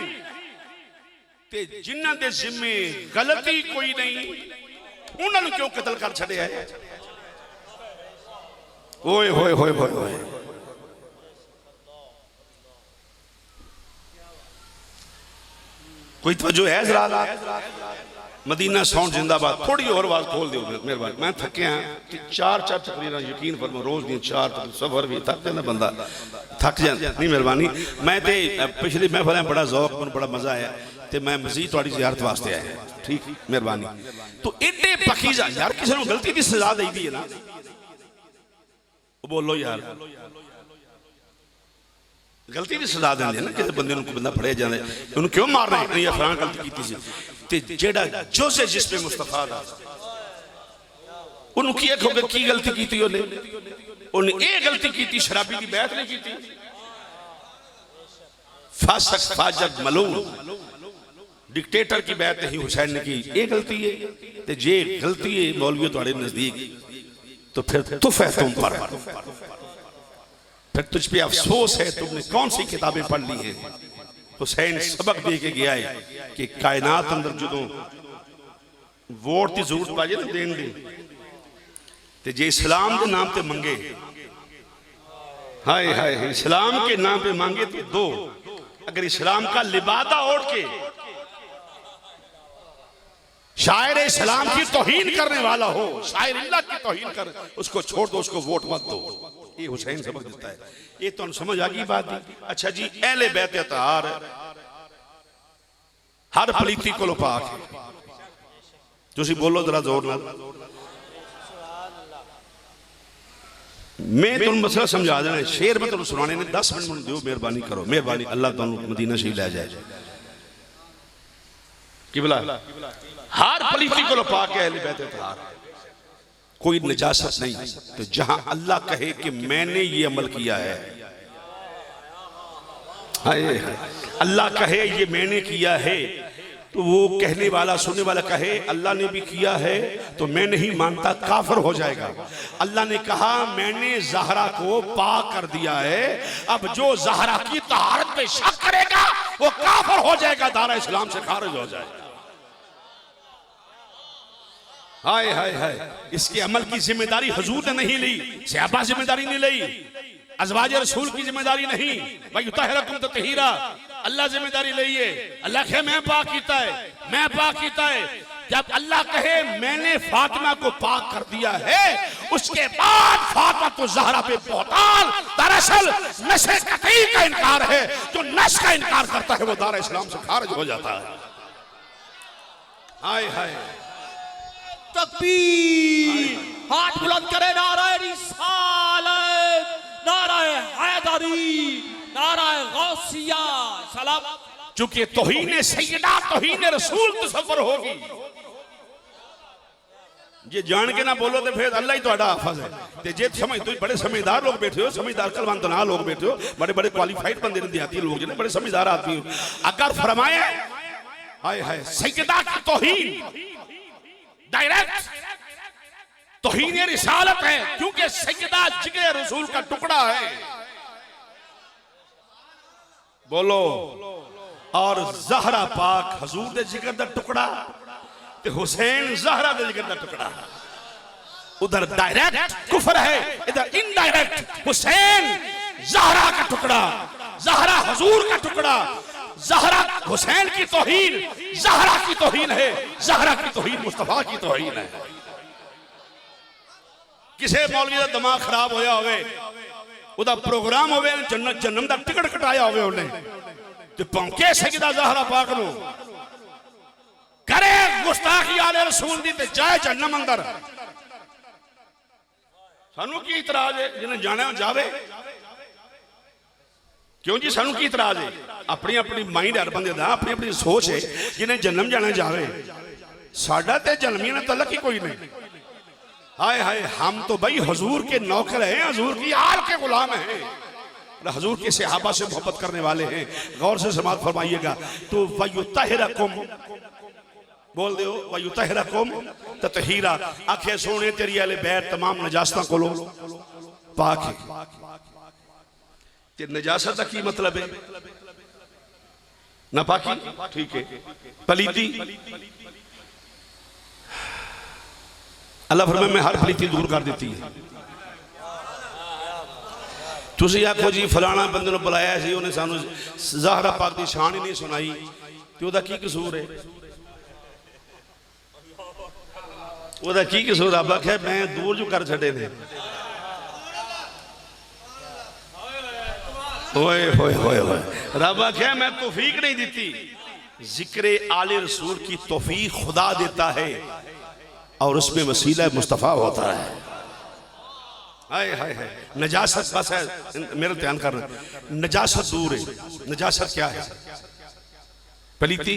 ते जिन्हां दे जिम्मे गलती कोई नहीं, उन्होंने क्यों कत्ल कर छड़िया है? ओए होए होए होए होए, कोई तवज्जो है जरा? मदीना साउंड जिंदाबाद। थोड़ी और आवाज खोल दो मेहरबानी, मैं थके हाँ। चार तकरीर यकीन फरमा, रोज दी 4 सफर भी थक जाता बंदा, थक जा नहीं। मेहरबानी, मैं ते पिछली महफिल बड़ा जौक, मैं बड़ा मजा आया, तो मैं मजीद थोड़ी ज़ियारत वास्ते आया। ठीक, मेहरबानी। तो एडे पकीजा यार, किसी को गलती की सजा दी दी है ना, बोलो यार, गलती की सजा देंगे ना। किसी बंदे को बंदा फड़िया जाए, उन्होंने क्यों मारना है? नहीं, फलां गलती की सी, ते जेड़ा जो से जिस पे मुस्तफा दा उन्होंने किया खोगे की गलती की थी, उन्हें ये गलती की थी, शराबी की बैत नहीं की थी। फासक फाजक मलून डिक्टेटर की बैत नहीं हुसैन ने की, ये गलती है। ते जे गलती है मौलवी तुम्हारे नजदीक, तो फिर तुफ है तुम पर, फिर तुझ पे अफसोस है तुमने कौन सी किताबें पढ़ ली हैं। हुसैन सबक दे के गया है कि कायनात अंदर जो वोट की जरूरत पाजे ना देन दी, ते जे इस्लाम के नाम पे मंगे, हाय हाय, इस्लाम के नाम पे मांगे तो दो। अगर इस्लाम का लिबादा ओढ़ के शायर इस्लाम की तौहीन करने वाला हो, शायर अल्लाह की तौहीन कर, उसको छोड़ दो, उसको वोट मत दो। ये हुसैन सबक देता है। ये तो समझ आ गई बात। अच्छा जी, अहले बैत अतहार हर पलीती को पाक है। तुसी बोलो जरा जोर नाल, मैं तुम मसला समझा देना। शेर में तुम सुनाने ने 10 मिनट मुझे दो, मेहरबानी करो, मेहरबानी। अल्लाह तुम मदीना शरीफ ले जाए। किबला हर पलीती को पाक है अहले बैत अतहार, कोई नजासत नहीं। तो जहां अल्लाह कहे कि मैंने ये अमल किया है, अल्लाह कहे ये मैंने किया है, तो वो कहने वाला सुनने वाला कहे अल्लाह ने भी किया है तो मैं नहीं मानता, काफिर हो जाएगा। अल्लाह ने कहा मैंने ज़हरा को पाक कर दिया है, अब जो ज़हरा की तहारत पे शक करेगा वो काफिर हो जाएगा, दारा इस्लाम से खारिज हो जाएगा। हाय हाय हाय, इसके अमल की जिम्मेदारी हुजूर ने नहीं ली, सहाबा जिम्मेदारी नहीं ली, अज़वाज रसूल की जिम्मेदारी नहीं, भाई युतहिरकुम तत्हीरा अल्लाह जिम्मेदारी लिए। अल्लाह कहे मैं पाक कीता है, मैं पाक कीता है। जब अल्लाह कहे मैंने फातिमा को पाक कर दिया है, उसके बाद फातिमा तो ज़हरा पे बहतान, दरअसल नशे कतई का इनकार है। जो नश का इनकार करता है वो दारा इस्लाम से खारिज हो जाता है। हाय हाय, तकबीर, हाथ बुलंद करे, नाराए रिसालत, नाराए हैदरी, नाराए गौसिया, सलाम। चूंकि तौहीन सैयदा तौहीन रसूल तसव्वुर होगी, ये जान के ना बोलो तो फिर अल्लाह ही तुम्हारा हाफिज है। ते जे समझ तो बड़े समझदार लोग बैठे हो, समझदार कलवंत ना लोग बैठे हो, बड़े बड़े क्वालिफाइड बंदे देहाती लोग जिन्हें बड़े समझदार आदमी हो, अगर फरमाया हाय हाय सैयदा की तौहीन डायरेक्ट तौहीन रिसालत है, क्योंकि सैयदा जिगर रसूल का टुकड़ा है। बोलो। और ज़हरा पाक हजूर दे जिगर दा टुकड़ा ते हुसैन ज़हरा दे जिगर दा टुकड़ा। उधर डायरेक्ट कुफर है, इधर इनडायरेक्ट हुसैन ज़हरा का टुकड़ा, ज़हरा हजूर का टुकड़ा। ज़हरा हुसैन की तौहीन ज़हरा की तौहीन है, ज़हरा की तौहीन मुस्तफा की तौहीन है। किसी मौलवी का दिमाग खराब होया होवे, उदा प्रोग्राम होवे, जन्नत जन्नम दा टिकट कटाया होवे, उन्हें ते भौंके सैयदा ज़हरा पाक नु करे गुस्ताखी आले रसूल दी ते जाए जन्नम अंदर। सानू की इतराज है? जिन्हें जाना जावे। क्यों जी सानू की इतराज है? अपनी अपनी माइंड हर बंदे दा अपनी अपनी सोच है। जिन्हें जन्म जाना जावे, साडा ते जन्मिया ने तलक ही कोई नहीं। हाय हाय, हम तो भाई हजूर के नौकर हैं, हजूर की आल के गुलाम हैं, हजूर के सहाबा से मोहब्बत करने वाले हैं। गौर से समाप्त फरमाइएगा। तो वयुतहिरकुम बोल दो, वयुतहिरकुम ततहीरा। आखे सोने तेरी अहले बैत तमाम नजासतां कोलो पाक है। ते नजासत का की मतलब है? नापाकी, ठीक है। पलीती, अल्लाह फरमाए मैं हर पलीती दूर कर देती है। तुसी आखो जी फलाना बंदे ने बुलाया सी, उन्हें सानू ज़हरा पाक की शान ही नहीं सुनाई, तो उहदा की कसूर है? उहदा की कसूर? रब आखे मैं दूर जो कर छड़े ने। ओए होए होए होए, रब आखे मैं तौफीक नहीं दी। जिक्र आले रसूल की तौफीक खुदा देता है और उसमें वसीला मुस्तफ़ा होता है। हाय हाय हाय, नजासत बस है, मेरा ध्यान करना, नजासत दूर है। नजासत क्या है? पलीती,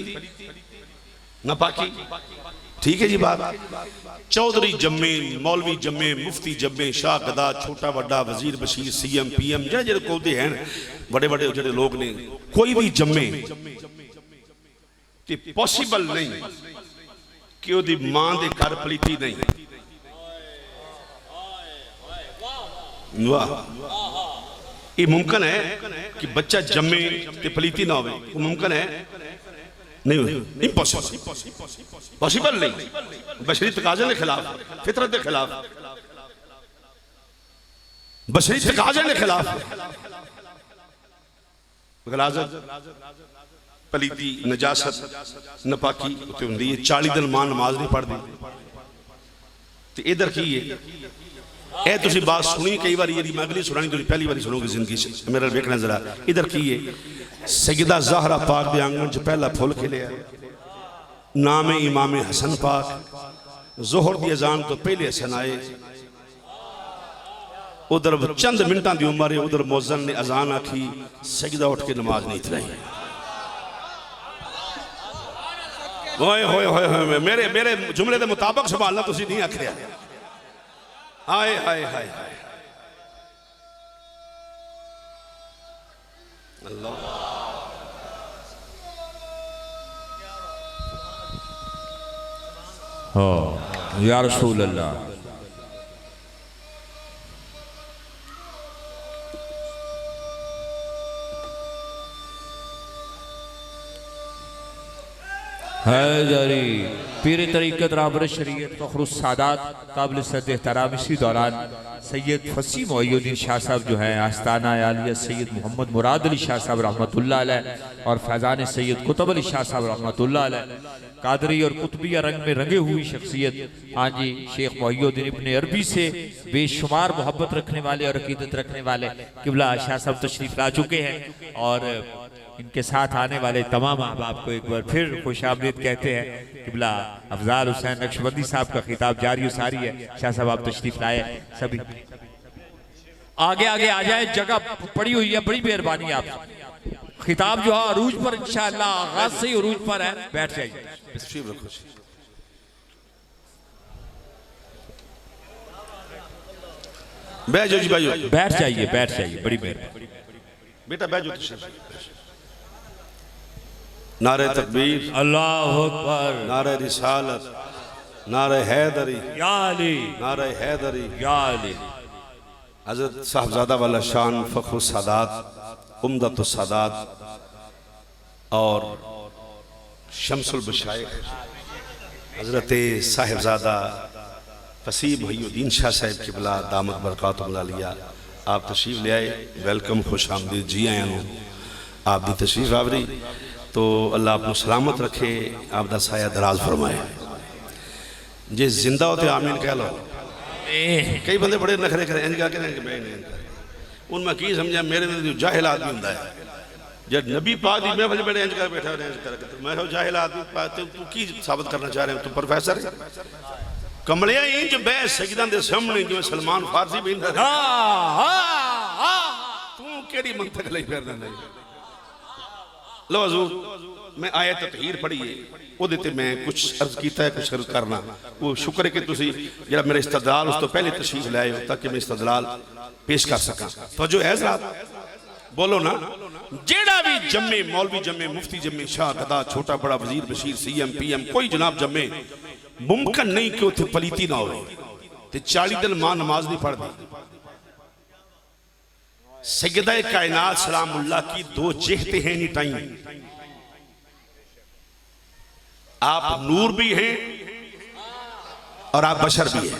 नापाकी, ठीक है जी बात। चौधरी जम्मे, मौलवी जम्मे, मुफ्ती जम्मे, शाह गदा, छोटा बड़ा, वजीर बशीर, सीएम पीएम, जेड़े कोहदे हैं बड़े बड़े जेड़े लोग ने, कोई भी जम्मे ते पॉसिबल नहीं कि ओदी मां दे घर पलीती नहीं। वाह, ये मुमकिन है कि बच्चा जम्मे ते पलीती ना हो? मुमकिन है? नहीं, इम्पॉसिबल, पॉसिबल नहीं। बशरी तकाजे के खिलाफ, फितरत के खिलाफ, बशरी तकाजे के खिलाफ। गलाजत, पलीती, नजासत, नपाकी उत्ते हुंदी है। 40 दिन मां नमाज नहीं पढ़ती। तो इधर की है? ए तुसी बात सुनी कई बार, ये मैं अगली सुनानी, तुसी पहली बार सुनोगे जिंदगी से। मेरा देखना जरा, इधर की है? सैयदा ज़हरा पाक के आंगन च पहला फुल खिलिया, नाम है इमाम हसन पाक। जोहर की अजान तो पहले हसन आए। उधर चंद मिनटा की उम्र है, उधर मौजन ने अजान आखी, सजदा उठ के नमाज नहीं थलाई। होए होए होए होए, मेरे मेरे जुमले के मुताबिक संभालना तुसी नहीं आखिया। हाय हाय हाय हाय, अल्लाह। या रसूल अल्लाह। हैदरी पीर तरीक़त रहबर शरीयत फ़ख्रुस सादात काबिल सद एहतराम। इसी दौरान सैयद फसी मोइनुद्दीन शाह साहब जो है आस्ताना आलिया सैयद मोहम्मद मुराद अली शाह साहब रहमतुल्लाह अलैह और फैज़ान सैयद कुतुब अली शाह साहब रहमतुल्लाह अलैह, कादरी और कुतुबिया रंग में रंगे हुई शख्सियत। हाँ जी, शेख मोइनुद्दीन इब्ने अरबी से बेशुमार मोहब्बत रखने वाले और अकीदत रखने वाले किबला शाह साहब तशरीफ ला चुके हैं और इनके साथ आने वाले तमाम अहबाब को एक बार फिर खुशामदीद कहते हैं। किबला अफजाल हुसैन नक्शबंदी साहब का खिताब जारी सारी है। शाह साहब आप तशरीफ लाए, सभी आगे आगे आ जाए, जगह पड़ी हुई है, बड़ी मेहरबानी आप। खिताब जो है अरूज पर इंशाअल्लाह आगाज से ही अरूज पर है, बैठ जाइए। बैठ जाइए, बैठ जाइए, बड़ी मेहरबानी बेटा, बैठ जाओ। नारे तकबीर, अल्लाहु अकबर, नारे रिसालत, नारे हैदरी, या अली, नारे हैदरी। या अली। हजरत साहबजादा वाला शान फ़ख्र सादात, उम्दत सादात और शम्सुल बशाइख हजरत साहिबजादा फसीह मुहीउद्दीन शाह साहिब क़िबला दामत बरकातुहुल आलिया आप तशरीफ़ ले आए। वेलकम, खुश आमदीद, जी आया हूँ आप दी तशरीफ़ आवरी। तो अल्लाह आपको सलामत रखे, आप दा साया दराज फरमाए। जे जिंदा हो तो आमीन कह लो। कई बंदे बड़े नखरे करें इंज करके मैं उनमें की समझा मेरे में जाहिल आदमी होंदा है जब नबी पाक दी महफिल बैठे इंज कर बैठा इंज कर मैं हो जाहिल आदमी तू की साबित करना चाह रहे हो? तू प्रोफेसर है कमलिया इंज बह सजदा दे सामने जिवें सलमान फारसी बैठा तू केड़ी मंतक लई फिरदा नहीं। लो हजूर मैं आयत ततहीर पढ़ी है ਉਹਦੇ ਤੇ मैं कुछ अर्ज किया है कुछ अर्ज करना वो शुक्र है कि तुसी जरा मेरा इस्तदलाल उस तो पहले तशरीफ लाए हो ताकि मैं इस्तदलाल पेश कर सका। तो जो है बोलो ना जेड़ा भी जम्मे मौलवी जम्मे मुफ्ती जम्मे शाह गदा छोटा बड़ा वजीर बशीर सीएम पीएम कोई जनाब जम्मे मुमकिन नहीं कि उथे पलीती ना हो। 40 दिन मां नमाज नहीं पढ़ती। सैयदा कायनात सलामुल्लाह की 2 जेहते हैं नी टाइम। आप नूर भी हैं और आप बशर भी हैं।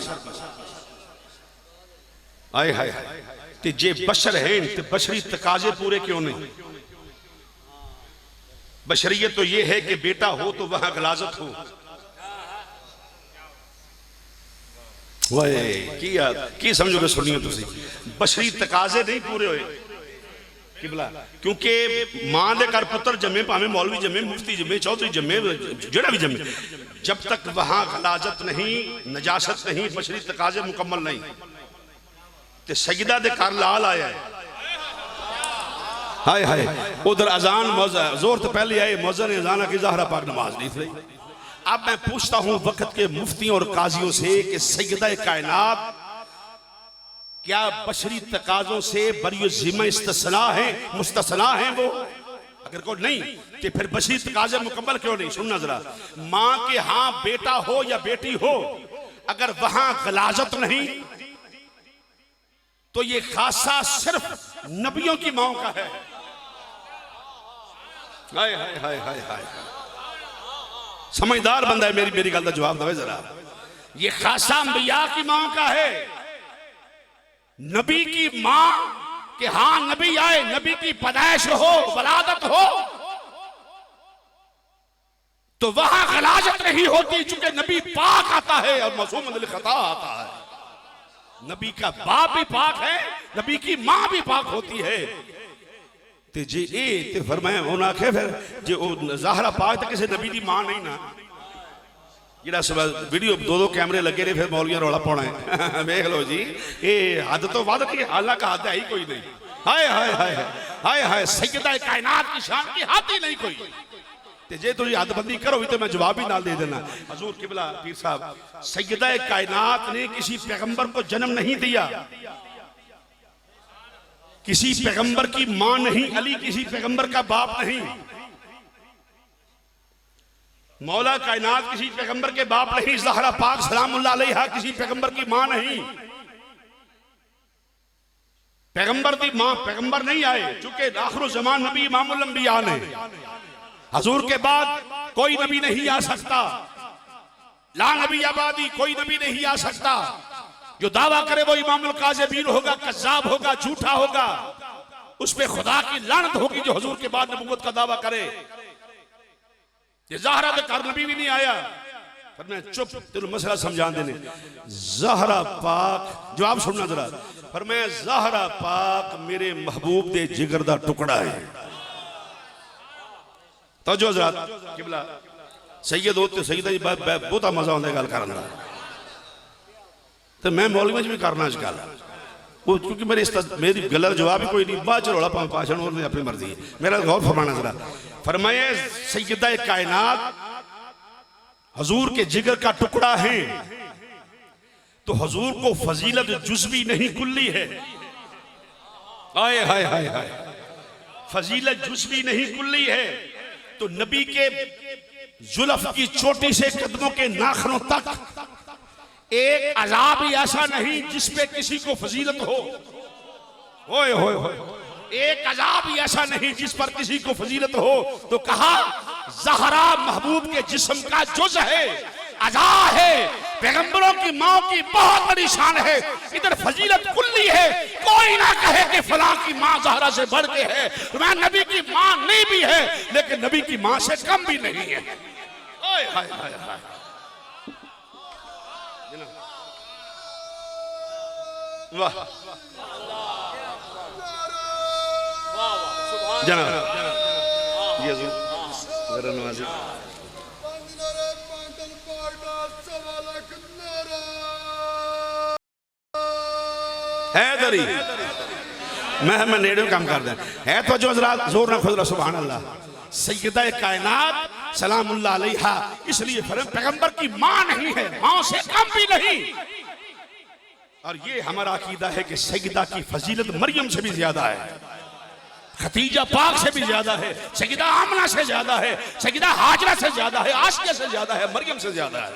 आए हाय ते जे बशर हैं ते बशरी तकाजे पूरे क्यों नहीं? बशरियत तो ये है कि बेटा हो तो वहां गलाजत हो। वाह की समझोगे सुनियो तुसी बशरी तकाजे नहीं पूरे होए किबला क्योंकि मां दे घर पुत्र जमे भावे मौलवी जमे मुफ्ती जमे चौधरी जमे जेड़ा भी जमे जब तक वहां गलाजत नहीं नजासत नहीं बशरी तकाजे मुकम्मल नहीं। ते सैयदा दे घर लाल आया है हाय हाय उधर अजान जोर तो पहले आए मौजन ने अजान की ज़हरा पाक नमाज नहीं थी। अब मैं पूछता हूं वक्त के मुफ्तियों और काजियों से कि सैयदा कायनात क्या बशरी तकाजों से बरी जिम्मा इस्तिस्ना है मुस्तस्ना है? वो अगर कोई नहीं तो फिर बशरी तकाजे मुकम्मल क्यों नहीं? सुनना जरा मां के हां बेटा हो या बेटी हो अगर वहां गलाजत नहीं तो ये खासा सिर्फ नबियों की माओ का है। हाय हाय हाय हाय हाय समझदार बंदा है मेरी गल का जवाब दे जरा। ये खासा अंबिया की मां का है। नबी की मां कि हां नबी आए नबी की पैदाइश हो वलादत हो तो वहां गलाजत नहीं होती चूंकि नबी पाक आता है और मासूम अनिल खता आता है। नबी का बाप भी पाक है नबी की मां भी पाक होती है। ते जे ए ते फरमाया उन्हें आखे फिर जे ज़हरा पाक तो किसी नबी की मां नहीं ना जिहड़ा सब वीडियो 2-2 कैमरे लगे रहे फिर मौलियां रौला पाना है देख लो जी ये हद तो वध की हालांकि हद है ही कोई नहीं। हाय हाय हाय हाय हाय सैयदा कायनात की शान की हद ही नहीं कोई। ते जे तुम हदबंदी करो तो मैं जवाब ही नाल दे देना। हजूर किबला पीर साहब सैयदा कायनात ने किसी पैगंबर को जन्म नहीं दिया किसी पैगंबर की मां नहीं अली किसी पैगंबर का बाप नहीं मौला कायनात किसी पैगंबर के बाप नहीं ज़हरा पाक सलामुल्लाह अलैहा किसी पैगंबर की मां नहीं। पैगंबर की मां पैगंबर नहीं आए चूंकि आखिर ज़मान नबी इमामुल अंबिया ने हजूर के बाद कोई नबी नहीं आ सकता। ला नबी आबादी कोई नबी नहीं आ सकता। जो दावा करे वो इमामुल काज़िबीन होगा कज़्ज़ाब होगा झूठा होगा उस पे खुदा की लानत होगी जो हजूर के बाद नबूवत का दावा करे। ये ज़हरा के घर नबी भी नहीं आया पर मैं चुप तेरे मसला समझा देने। ज़हरा पाक जवाब सुनना जरा पर मैं ज़हरा पाक मेरे महबूब दे जिगर दा टुकड़ा है। तो जो हज़रात किबला सैयद होते सैयदा जी बहुत मजा आता है गल करने का तो मैं मौलवी भी करना इस गल वो क्योंकि मेरी गल का जवाब ही कोई नहीं बाद च रौला भाषण और अपनी मर्जी है। मेरा गौर फरमाना जरा फरमाया सैयदा कायनात हजूर के जिगर का टुकड़ा है तो हजूर को फजीलत जुज़वी नहीं कुल्ली है। हाय हाय हाय हाय फजीलत जुज़वी नहीं कुल्ली है। तो नबी के जुल्फ की चोटी से कदमों के नाखनों तक एक अजाब ही ऐसा नहीं जिस पे किसी को फजीलत हो। होए होए होए, एक अजाब ही ऐसा नहीं जिस पर किसी को फजीलत हो। तो कहा ज़हरा महबूब के जिस्म का जुज़ है, अज़ा है, पैगंबरों की माँ की बहुत बड़ी शान है। इधर फजीलत कुल्ली है, कोई ना कहे कि फलां की माँ ज़हरा से बढ़ के है। मैं नबी की माँ नहीं भी है लेकिन नबी की माँ से कम भी नहीं है। हाय हाय हाय हाय, वाह जनाब ये जरा नवाजी हैदरी मैं नेड़े काम कर दें है तो जो हजरात जोर ना खुद सुभान अल्लाह सैयदा कायनात सलामुल्लाह अलैहा, इसलिए पैगंबर की मां नहीं है, मां से कम भी नहीं। और ये हमारा अकीदा है कि सैयदा की फजीलत मरियम से भी ज्यादा है, खतीजा पाक से भी ज्यादा है, सैयदा आमना से ज्यादा है, सैयदा हाजरा से ज्यादा है, आशिया से ज्यादा है, मरियम से ज्यादा है।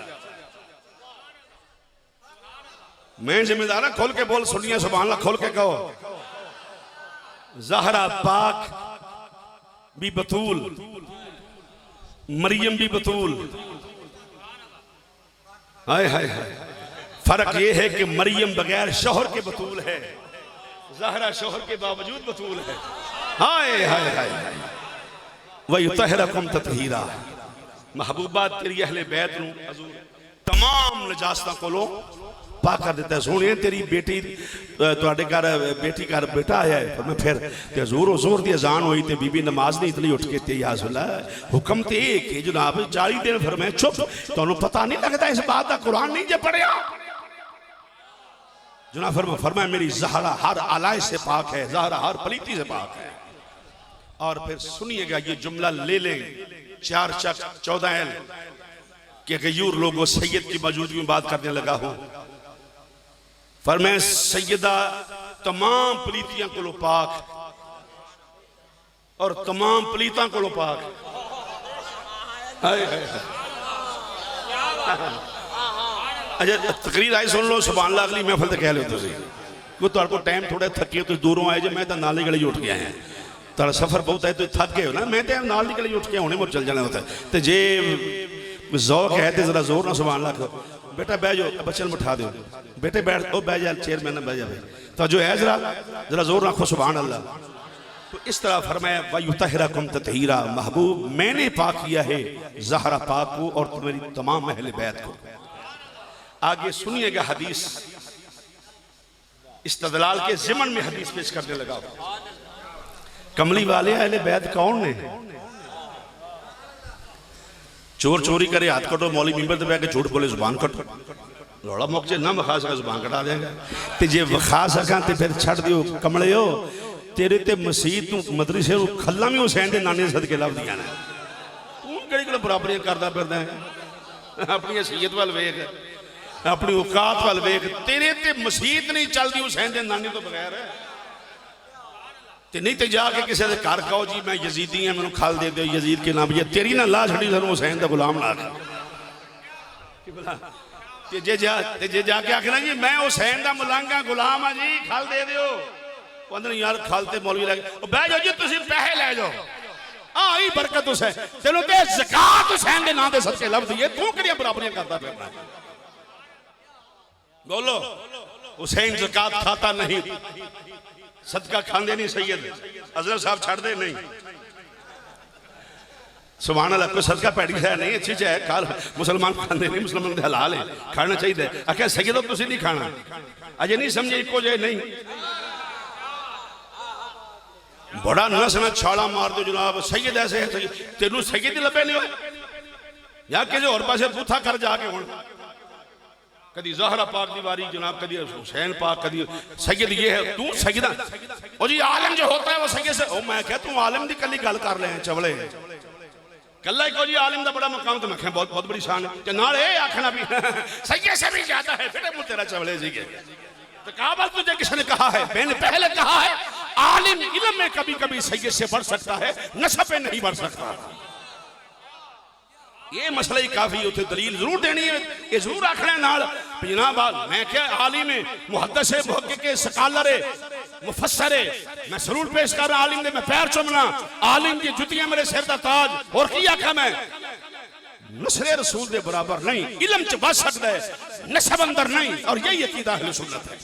मैं जिम्मेदार है, खोल के बोल, सुनिए सुभान अल्लाह, खोल के कहो। ज़हरा पाक भी बतूल, मरियम भी बतूल। हाय हाय हाय, फर्क ये है कि मरियम बगैर शोहर के बतूल है, ज़हरा शोहर के बावजूद बतूल है। हाय हाय हाय, वयुतहिरकुम ततहीरा, महबूबा तेरी अहले बैत नूं हजूर तमाम नजासतां कोलों पाक कर देता है। सोने तेरी बेटी तुहाडे घर बेटी घर बेटा आया है, मैं फिर ते हजूर हुजूर दी अजान हुई ते बीबी नमाज नहीं इतनी उठ के ते या सुला हुक्म ते एक है जनाब 40 दिन फरमाए चुप, तुहानू पता नहीं लगता इस बात का, कुरान नहीं जे पढ़िया जनाब। फरमाया मेरी ज़हरा हर अलाय से पाक है, ज़हरा हर पलीती से पाक है। और फिर सुनिएगा ये जुमला ले लें 4 चक 14 एल कि गयूर लोगों सैयद की मौजूदगी में बात करने लगा हूं। फरमाया सैयदा तमाम पलीतियां को पाक और तमाम पलीतां को पाक। अच्छा तकरीर आई सुन लो, सुभान अल्लाह, अगली महफिल कह लो तुम को टाइम थोड़ा थके तो दूरों आए जे, मैं तो नाली गली उठ गया है, तेरा सफर बहुत है तो थक गए हो ना, मैं तो नाली गली उठ के हुणे मुझ चल जाना होता है। तो जे ज़ौक है तो जरा जोर ना सुभान अल्लाह करो। बेटा बह जाओ, बच्चे में उठा दो, बेटे बैठ ओ बह जा, चेयरमैन ना बह जा, तो जो है जरा जोर रखो सुभान अल्लाह। तो इस तरह फरमाया वयुतहिरकुम ततहीरा, महबूब मैंने पाक किया है ज़हरा पाक को और तुम्हारी तमाम अहले बैत को। आगे सुनिएगा हदीस, इस्तदलाल के ज़िमन में हदीस पेश करने लगा। कमली वाले अहले बैत कौन ने? चोर चोरी करे हाथ कटो, मौली मिंबर ते बैठ के झूठ बोले जुबान कटो, लौड़ा मुक जे ना विखा सका जुबान कटा देगा। ते जे विखा सका ते फिर छड़ दियो कमले हो, तेरे ते मसीह तू मदरसे नूं खल्ला भी हुसैन दे नाने सदके लभदियां ने, तू किहड़ी गल बराबरियां करदा फिरदा है? अपनी हैसियत वाल वेख, अपनी औकात वाल वेख, तेरे ते मसीह नहीं चलदी हुसैन दे नाने तो बगैर। ते नहीं तो जाके किसी के घर कहो जी मैं यजीदी हाँ, मैंने खल दे दो यजीद के नाम, तेरी ना ला छड़ी सू हुसैन का गुलाम ला के जे जाके आखना जी मैं हुसैन का मुलांगा गुलाम हाँ जी, खल दे दो। कहते यार खल तो मौलवी लगे, बह जाओ जी तुम पैसे लै जाओ, आई बरकत हुसैन तेनों तो ज़कात हुसैन के नाम के सदके लभदी है, तू किहड़ियां बराबरियां करता फिरना? बोलो हुसैन ज़कात खाता नहीं, सदका खांदे नहीं, सैयद हजरत साहब छड़ दे नहीं। सुभान अल्लाह, कोई सदका पैड़ी है नहीं, अच्छी है खाल, मुसलमान खांदे नहीं, मुसलमान दे हलाल है, खाना चाहिए। आख्या सैयदो तुसीं नहीं खाना, अजे नहीं समझे इको जे नहीं, बड़ा नसना छाला मार दो जनाब, सैयद ऐसे है, तेनू सैयद ही लभे नहीं हो या किसी होर पासे बूथा कर जाके हुण कदी ज़हरा पाक दी वारी जनाब, कदी हुसैन पाक, कदी सैयद ये है, तू सैयदा ओ जी आलम जो होता है वो सैयद से। ओ मैं क्या तू आलम दी कली गल कर ले चवले, कल्ला ही को जी आलिम दा बड़ा मकाम, तो मैं क्या बहुत बहुत बड़ी शान है, ते नाल ए आखना भी सैयद से भी ज्यादा है, फिर मुंह तेरा चवले जी के। तो कहा बात तुझे किसने कहा है? मैंने पहले कहा है आलिम इल्म में कभी कभी सैयद से बढ़ सकता है, नसब पे नहीं बढ़ सकता। ये मसला ही काफ़ी उत्थे दलील जरूर देनी है, ये जरूर आखना नाल जनाब मैं क्या आलिम है, मुहद्दिस है, मुहक्किक है, स्कॉलर है, मुफस्सर है, मैं सरूर पेश कर रहा आलिम दे मैं पैर चुमना, आलिम की जुतियां मेरे सिर दा ताज। और की आखा मैं नस्ल रसूल दे बराबर नहीं, इलम च बच सकता है, नसब अंदर नहीं। और यही अकीदा अहले सुन्नत है।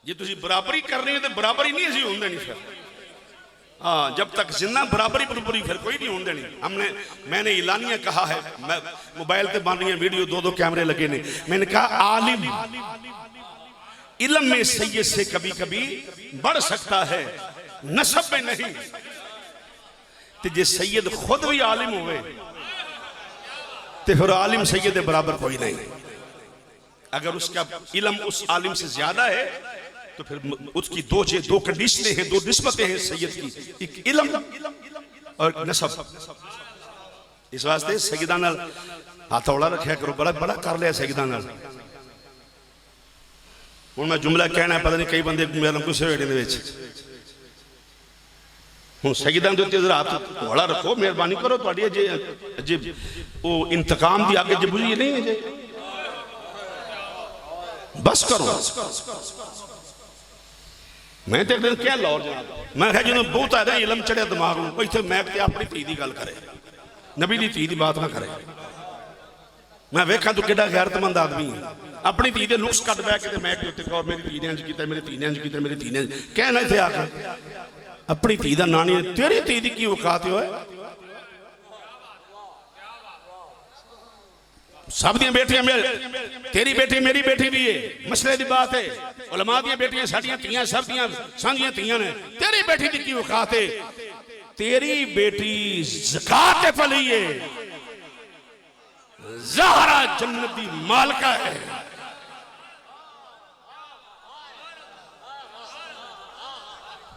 जे तुसी बराबरी कर रहे हो तो बराबरी नहीं असी होंदे नहीं फिर। हाँ, जब तक जिन्ना बराबरी बराबरी फिर कोई नहीं होने देनी। मैंने इलानिया कहा है, मैं मोबाइल पे बन रही है वीडियो, 2-2 कैमरे लगे ने। मैंने कहा आलिम इल्म में सैयद से कभी कभी बढ़ सकता है, नसब में नहीं। तो जे सैयद खुद भी आलिम हुए तो फिर आलिम सैयद के बराबर कोई नहीं। अगर उसका इल्म उस आलिम से ज्यादा है तो फिर उसकी दो कंडीशनें हैं, 2 निस्बतें हैं सैयद की, एक इल्म और नसब। इस वास्ते सैयदा नाल हथौड़ा रखा करो, बड़ा बड़ा कर लिया सैयदा नाल। हुण मैं जुमला कहना है, पता नहीं कई बंदे मेरे गुस्से होए ने विच। हुण सैयदां दे उत्ते हाथ हौला रखो, मेहरबानी करो, तुहाडी जे वो इंतकाम दी आगे जे बुझी नहीं है जे, बस करो। मैं तो एक दिन क्या लाहौर जाना, मैं कहा जो बहुत है इलम चढ़िया दिमाग में, इतने मैं अपनी धी की गल करे, नबी की धी की बात ना करे। मैं वेखा तू कितना गैरतमंद आदमी है, अपनी धी के नुक्स कट बह के मैं और मेरी धी ने इंज किया, मेरी धी ने इंज किया, मेरी धी ने कहना इतने आके अपनी धी का नानी, तेरी धी की की औकात हो। सब दी बेटियां तेरी बेटी मेरी बेटी भी है, मसले की बात है। उलमा दी बेटियां साडियां धीयां सब दियां सांझियां धीयां ने, तेरी बेटी की की औकात है। तेरी बेटी ज़कात फली है, ज़हरा जन्नत दी मालिका है।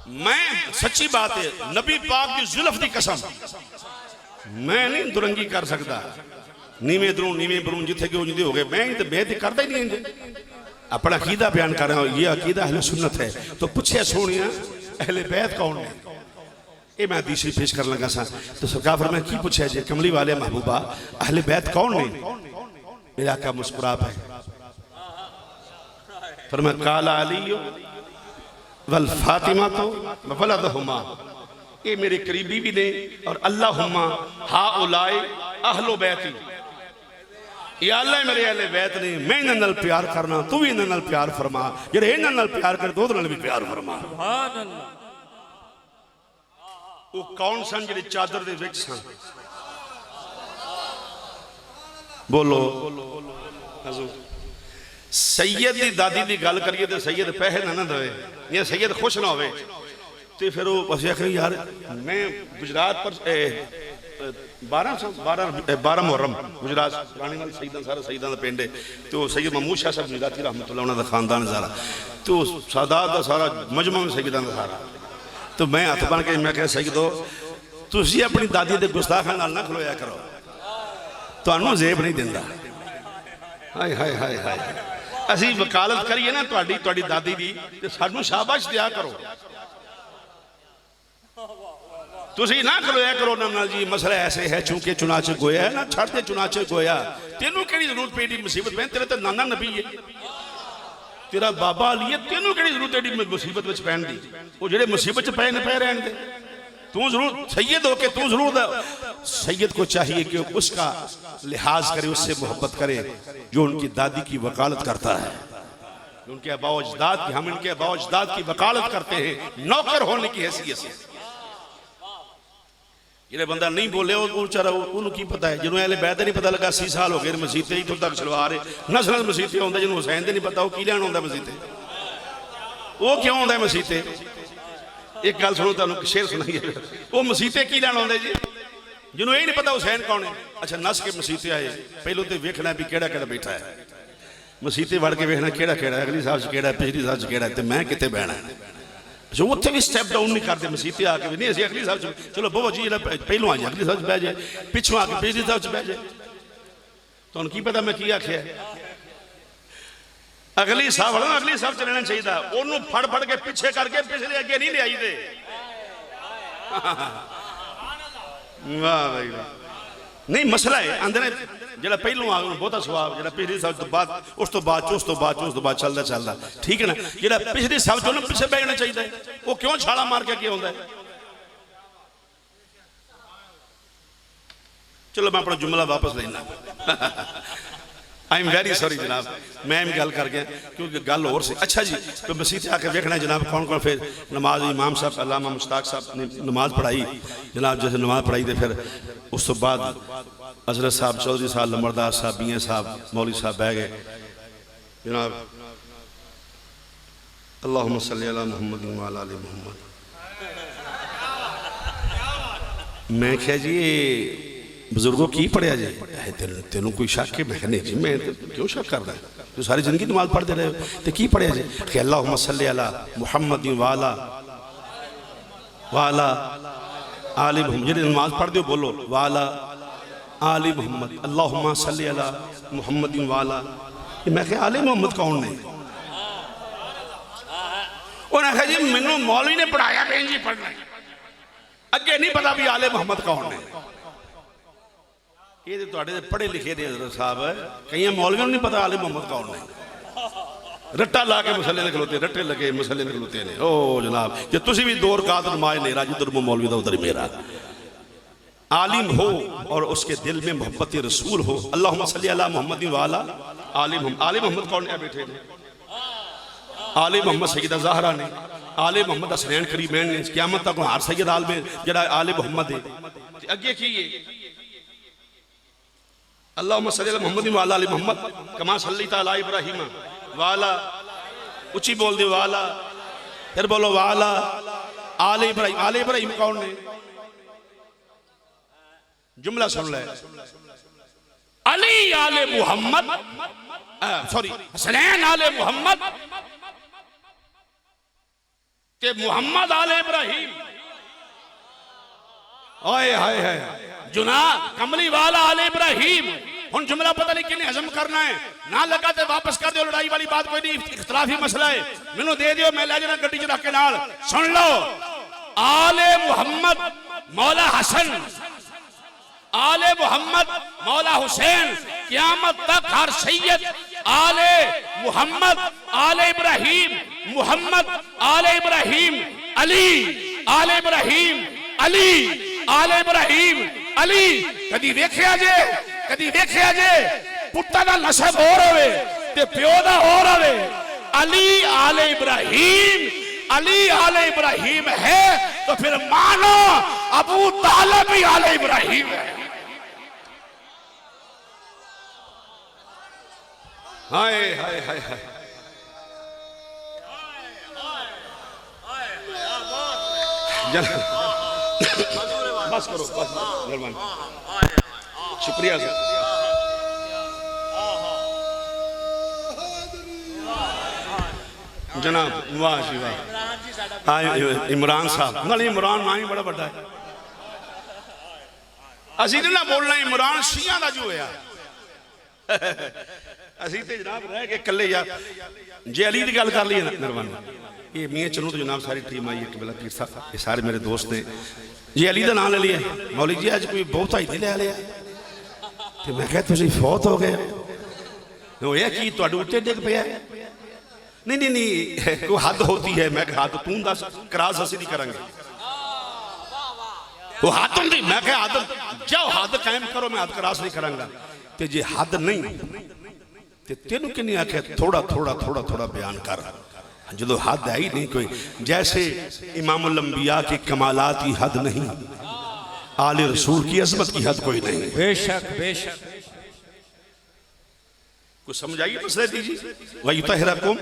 मैं सच्ची बात है, नबी पाक की जुल्फ की कसम मैं नहीं दुरंगी कर सकता। नीवे दरू नीवे बरू जिथे कि हो गए, मैं तो बेहद करता ही नहीं। अपना अकीदा बयान कर रहा हूं, ये अकीदा अहले सुन्नत है। तो पूछे सोनिया अहले बैत कौन है, ये मैं हदीस पेश कर लगा सा। तो सरकार फरमाया की पूछा जी, कमली वाले महबूबा अहले बैत कौन है? मेरा आका मुस्कुरा पाए, फरमाया काला अली वल फातिमा तो वलदहुमा, ये मेरे करीबी भी ने, और अल्लाहुम्मा हाउलाए अहलो बैती, या अल्लाह मेरे अहले बैत ने, मैं इन्हां नाल प्यार करना, तू भी इन्हां नाल प्यार फरमा, जेड़े इन्हां नाल प्यार करे तो नाल भी प्यार फरमा। सुभान अल्लाह। वो कौन सन जेड़े चादर दे विच सन? बोलो हजूर। सैयद दी दादी दी गल करिए तो सैयद पैसे ना दे, या सैयद खुश ना होवे तो फिर वो बस आखिर यार मैं गुजरात पर 12 मुहर्रम गुजरात रानीवाल शहीदां सारा शहीदां का पिंड है। तो सैयद महमूद शाह साहब गुजराती रहमतुल्लाह उन्होंने का खानदान सारा, तो सादात का सारा मजमा शहीदां का सारा। तो मैं हथ बन के मैं क्या सैयदो तुसी अपनी दादी के गुस्ताखां नाल ना खलोया करो, तुहानू जेब नहीं दिंदा। हाय हाय हाय हाय, असी वकालत करिए ना तुहाडी दादी दी ते सानू शाबाश दिया करो। तुसी ना खलोया करो ना जी, मसला ऐसे है चूंकि चुनाच गोया है ना, छड़ दे चुनाच गोया, तेनू केड़ी जरूरत पेदी मुसीबत में, तेरे ते नाना नबी है, तेरा बाबा अली है, तेनू केड़ी जरूरत एडी मुसीबत विच पैण दी? वो जेड़े मुसीबत च पए ने पए रहन दे, तू जरूर सैयद हो के तू जरूर। सैयद को चाहिए कि उसका लिहाज करे, उससे मोहब्बत करे जो उनकी दादी की वकालत करता है, उनके अबाओ अजदाद की, हम इनके अबाओ अजदाद की वकालत करते हैं नौकर होने की हैसियत से। जिन्हें बंदा नहीं बोले वो बेचारा उन्होंने की पता है, जिन्होंने अहले बैत नहीं पता लगा 80 साल हो गए मसीते इतों तक सलवार है, नस्ल मसीते आते, जिन्होंने हुसैन नहीं पता वो की लैन आता मसीते, वो क्यों आता मसीते? एक गल सुनो, तुहानू शेर सुनाइए, वो मसीते की लैन आते जी, जिन्होंने यही नहीं पता हुसैन कौन है। अच्छा नस के मसीते आए, पहले तो वेखना भी केड़ा केड़ा बैठा है, मसीते वड़ के वेखना केड़ा केड़ा, अगली साहब च केड़ा, पिछली साहब च केड़ा, तो मैं कितने बहना है। जो उत्थे भी स्टैप डाउन नहीं करते मसीते आके भी नहीं, असी अगली साहब चलो बहुत जी पहलों आ जाए, अगली साहब बह जाए, पिछों आके पिछली साहब बह जाए। तुहानू की पता मैं की आख्या? अगली साहब वाला अगली साहब चलना चाहिए, ओनू फड़ फड़ के पीछे करके पिछले अगे नहीं ले आई दे। वाह भाई वाह। नहीं मसला है आंदे ने जेड़ा पहलों आ गया बहुता सवाब जेड़ा पिछली साल तो बाद उस तो बाद चलदा चलदा ठीक है ना जेड़ा पिछली साल चों ना पिछे बैठना चाहिए वो क्यों छाला मार के होंदा है। चलो मैं अपना जुमला वापस लेना आई एम वेरी सॉरी जनाब मैं गल कर गया क्योंकि गल और से अच्छा जी तो मसीत आके देखना जनाब कौन कौन फिर नमाज इमाम साहब अल्लामा मुश्ताक साहब ने नमाज पढ़ाई जनाब जैसे नमाज पढ़ाई तो फिर उस तो बाद हजरत साहब चौधरी साहब लंबरदार साहब मियाँ साहब मौलवी साहब बह गए जनाब अल्लाहुम्मा सल्ली अला मुहम्मद व अला आलि मुहम्मद। मैं क्या जी बुजुर्गों की पढ़िया जी तेन कोई शक है मैं नहीं जी मैं क्यों शक कर रहा है तो सारी जिंदगी नमाज पढ़ते रहे तो की पढ़िया जी कि अल्लाहुम्मा सल्ली अला मुहम्मद व अला आलि मुहम्मद जी नमाज पढ़ते हो बोलो वाला आलि मुहम्मद अल्लाहुम्मा सल्ली अला मुहम्मद व अला। मैं क्या आलि मुहम्मद कौन ने उन्हें कहा जी मैनू मौलवी ने पढ़ाया बेन जी पढ़ना अगे नहीं पता भी आले मुहम्मद कौन ने। ये तो पढ़े लिखे ने हजरत साहब कई मौलवियों नहीं पता आले मुहम्मद कौन ने रट्टा ला के मसले खलोते रट्टे लगे मसले खलोते ने ओ जनाब जो तुम भी दो रकात नमाज ले रहा जिधर मौलवी का उधर मेरा आलिम हो और उसके दिल में मोहब्बत रसूल हो। अल्लाहुम्मा सल्ली अला मुहम्मद व अला आलि मुहम्मद। आले मुहम्मद कौन है बैठे ने आले मोहम्मद सैयदा ज़हरा ने आले मोहम्मद हसनैन करीमैन ने क़यामत तक हर सैयद आल में जड़ा आले मोहम्मद है अगे की है अल्लाहुम्मा सल्ली अला मुहम्मद व अला आलि मुहम्मद कमा सल्लैता अला इब्राहीम व अला ऊंची बोल दे वाला फिर बोलो वाला आले इब्राहीम। आले इब्राहीम कौन ने जुमला सुन ले अली आले मुहम्मद सॉरी हसनैन आले मुहम्मद के मुहम्मद आले इब्राहीम ओए हाय हाय जुना कमली वाला आले इब्राहीम। हुन जुमला पता नहीं किन्ने हजम करना है ना लगा तो वापस कर दो लड़ाई वाली बात कोई नहीं इख्तलाफी मसला है मैनू दे दियो मैं ले जाना गड्डी च रख के नाल। सुन लो आले मुहम्मद मौला हसन आले मुहम्मद मौला हुसैन क़यामत तक हर सैयद आले मुहम्मद आले इब्राहीम मुहम्मद आले इब्राहीम अली आले इब्राहीम अली आले इब्राहीम अली। कदी देखिया जे पुत्ता दा नसब और होवे ते प्यो दा और होवे अली आले इब्राहीम है तो फिर मानो अबू तालिब भी आले इब्राहीम है। हाय हाय हाय हाय बस करो बस मेहरबानी शुक्रिया सर। जनाब वाह जी वाह इमरान साहब नाले इमरान ना ही बड़ा बड़ा है असी ना बोलना इमरान शिया का जो होया असी तो जनाब रह के कले यार जे अली की गल कर ली ना मेहरबानी ये मियाँ चलू तो जनाब सारी टीम आई है कबीला पीर साहब ये सारे मेरे दोस्त ने जी अली का नाम ले लिया मौली जी अज कोई बहुत ही नहीं ले लिया तो मैं क्या तुम फौत हो गए होया कि तुहाडे उत्ते डिग पिया नहीं नहीं नहीं कोई हद होती है मैं हद तू दस क्रास असी नहीं करांगे वो हद होंगी मैं क्या हद जाओ हद कायम करो मैं हद क्रास नहीं करांगा तो जे हद नहीं तो तेनू कि नहीं आख्या थोड़ा थोड़ा थोड़ा थोड़ा बयान कर जो हद है ही नहीं कोई जैसे इमामुल अंबिया की कमालात की हद नहीं आले रसूल की अज़मत की हद कोई नहीं। बेशक बेशक कुछ समझाइए मसले दीजिए वही तहरकुम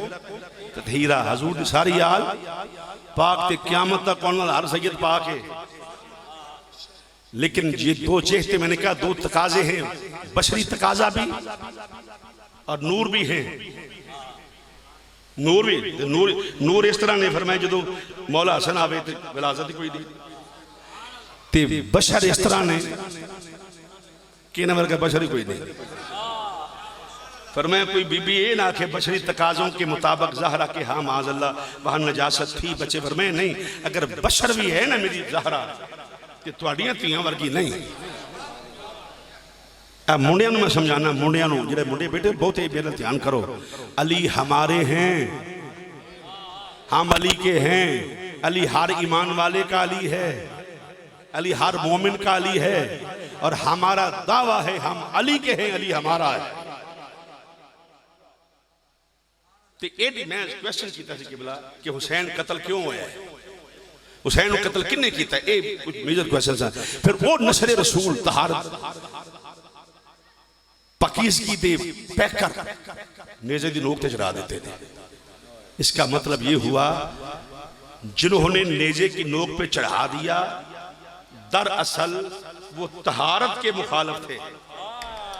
तहीरा हजूर की सारी आल पाक ते क़यामत तक कौन हर सैयद पाक है लेकिन ये दो चेहते मैंने कहा दो तकाजे हैं बशरी तकाजा भी और नूर भी है नूर भी नूर इस तरह ने फरमाया जो मौला हसन आवे तो विलाजत कोई नहीं ते बशर इस तरह ने कि नंबर का बशर ही कोई नहीं फरमाया कोई बीबी ये ना आखे बशरी तकाजों के मुताबिक ज़हरा के हाँ माज़ल्ला वहाँ नजासत थी बच्चे फरमाए नहीं अगर बशर भी है ना मेरी ज़हरा कि तुहाड़ियां धीआं वर्गी नहीं। मुंडिया मैं समझाना, मुंडिया जो मुंडे बेटे बहुत ही मेरा ध्यान करो। अली हमारे हैं, हम अली के हैं। अली हर ईमान वाले का अली है, अली हर मोमिन का अली है, और हमारा दावा है हम अली के हैं, अली हमारा है। तो ये मैं क्वेश्चन किया कि हुसैन कतल क्यों होया है, हुसैन को कतल किन्ने किया, ये कुछ मेजर क्वेश्चन है। फिर वो नशरे रसूल तहारत पाकीज़गी दे पैकर नेज़े दी नोक ते चढ़ा देते थे। इसका मतलब ये हुआ जिन्होंने नेज़े की नोक पे चढ़ा दिया दरअसल वो तहारत के मुखालिफ थे।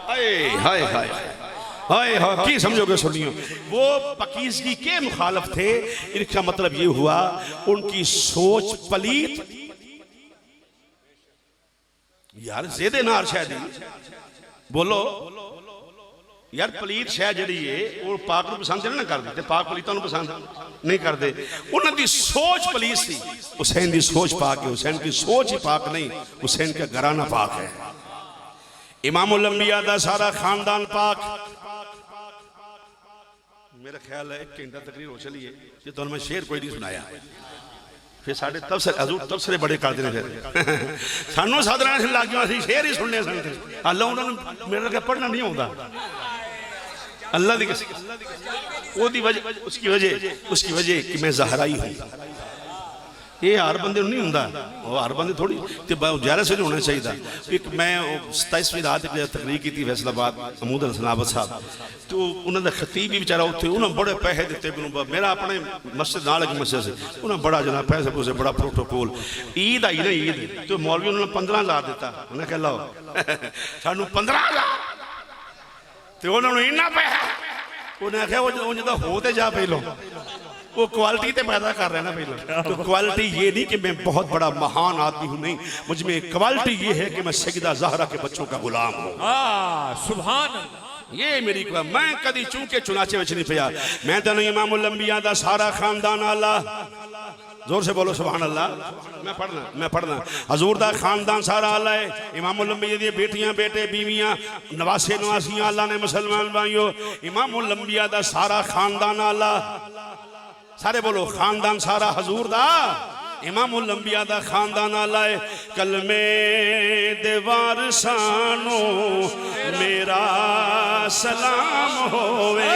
हाय हाय हाय हाय हाय, की समझोगे सुनियो, वो पाकीज़गी के मुखालिफ थे। इसका मतलब ये हुआ उनकी सोच पलीत। यार ज़ेदे नार शायद बोलो यार, पलीत शह जी है वो पाक को पसंद नहीं करते, पाक पलीतों को पसंद नहीं करते। उन्होंने सोच पलीत थी। हुसैन की सोच पाक है, हुसैन की सोच ही पाक नहीं, हुसैन का घराना पाक है। इमामुल अंबिया दा सारा खानदान पाक। मेरा ख्याल है 1 घंटा तकरीर हो चली है, ये तो मैं शेर कोई नहीं सुनाया। फिर साढ़े तबसरे हजूर तबसरे बड़े करते हैं, फिर सानू साधना लग गया, शेर ही सुनने सन। अल्लाह उन्होंने मेरे लगे पढ़ना नहीं आता। अल्लाह की उसकी वजह कि मैं ज़हराई हूँ। ये हर बंदे नहीं होंदा, वो हर बंदे थोड़ी तो ज़्यादा से नहीं होना चाहिए। एक मैं 27वीं रात तकरीर की थी फैसलाबाद, महमूद हसन आबद साहब, तो उन्होंने खतीब भी बेचारा उत्थे उन्होंने बड़े पैसे दिते। मेरा अपने मस्जिद नाल एक मस्जिद से उन्होंने बड़ा जना पैसे पूसे बड़ा प्रोटोकॉल। ईद आई ना, ईद तो मौलवी उन्होंने 15,000 दिता। उन्हें कह लो सानू 15,000 तो उन्होंने इन्ना पैसा। उन्हें आख्या वो जो हो तो जा पहलो, वो क्वालिटी तो पैदा कर रहे हैं ना पहले। तो क्वालिटी ये नहीं कि मैं बहुत बड़ा महान आदमी हूँ, नहीं, मुझ में क्वालिटी ये है कि मैं सैयदा ज़हरा के बच्चों का गुलाम हूँ। सुभान, ये मेरी मैं कदी चूके चुनाचे विच नहीं पिया। मैं तो नहीं इमामुल अंबिया दा सारा खानदान आला, जोर से बोलो सुभान अल्लाह। मैं पढ़ना हजूर दा खानदान सारा आला है। इमामुल अंबिया दी बेटियां बेटे बीवियां नवासे नवासियां अल्लाह ने मुसलमान भाइयों। इमामुल अंबिया दा सारा खानदान आला, सारे बोलो खानदान सारा हजूर दा। इमामुल अंबिया दा खानदान आला है। कलमे दे वारसानो मेरा सलाम होवे।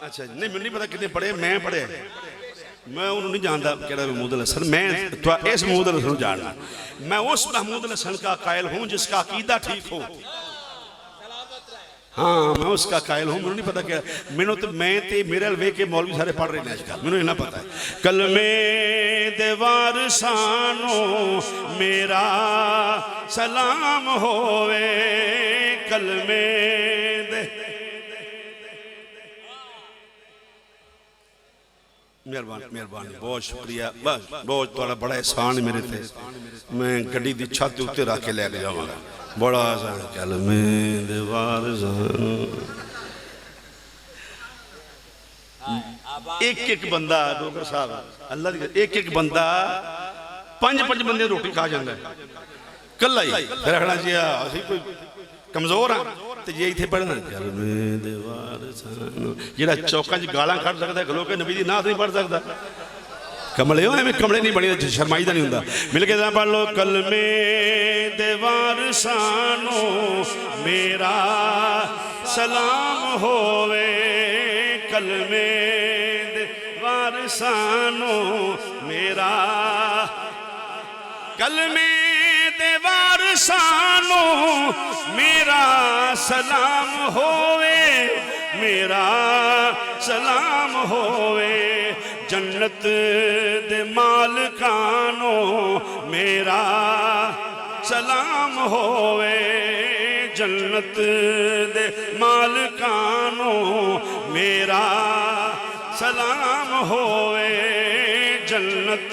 अच्छा नहीं, मैंने नहीं पता कितने पढ़े, मैं पढ़े, मैं उन्होंने नहीं जानता केड़ा महमूद हसन। मैं इस महमूद हसन जानना, मैं उस महमूद हसन का कायल हूँ जिसका अकीदा ठीक हो। हाँ, मैं उसका कायल हूँ। मैंने नहीं पता क्या, मैंने तो मैं ते मेरे वे के मौलवी सारे पढ़ रहे हैं आजकल, मैंने इतना पता है। कलमे दे वारसानो मेरा सलाम होवे, कलमे दे। मेहरबानी बहुत शुक्रिया, बस बहुत थोड़ा बड़ा एहसान है मेरे ते। मैं गड्डी की छत उत्ते रख के लैके जावांगा, बड़ा आसान। कलमे दे वारसानो एक बंदा डोगर साहब अल्लाह एक बंदा 5 बंदे रोटी खा जाता है कला ही। फिर आखना जी असी कोई कमजोर हाँ, तो जे इतने पढ़ना जो चौकों च गालां कढ़ सकता है, खलो के नबी दी नात नहीं पढ़ सकता। कमले हो एवं कमले नहीं बनी, शर्माई का नहीं होंगे। मिल के पढ़ लो कलमे दे वारसानो मेरा सलाम होवे, कलमे दे वारसानो मेरा, कलमे दे वारसानो मेरा सलाम होवे, मेरा सलाम होवे। जन्नत दे मालकानो मेरा सलाम होवे, जन्नत दे मालकानो मेरा सलाम होवे, जन्नत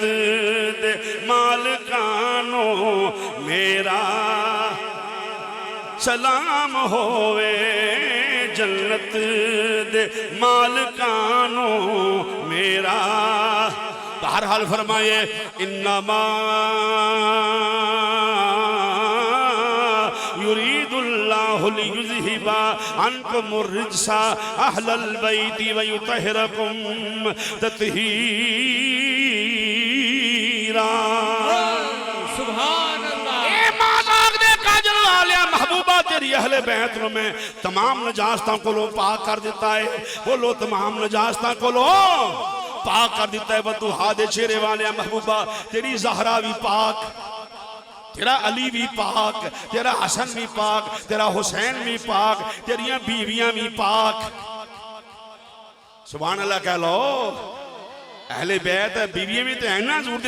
दे मालकानो मेरा सलाम होवे, जन्नत दे मालकानो मेरा बहरहाल फरमाए इन्नमा युरीदुल्लाहु लियुज़हिबा अन्कुमुर रिज्सा अहलल बैति व युतहिरकुम तत्हीरा। सुभान अल्लाह। महबूबा तेरी अहले बैत में तमाम नजास्तां को लो पाक कर देता है। बोलो तमाम नजास्तां को लो पाक कर देता है। तू हादे चेहरे वाले महबूबा तेरी ज़हरा भी पाक, तेरा अली भी पाक, तेरा हसन भी पाक, तेरा हुसैन भी पाक, तेरिया बीवियां भी पाक। सुभान अल्लाह कह लो। अहले बैत बीवियां भी तो है ना, ज़रूर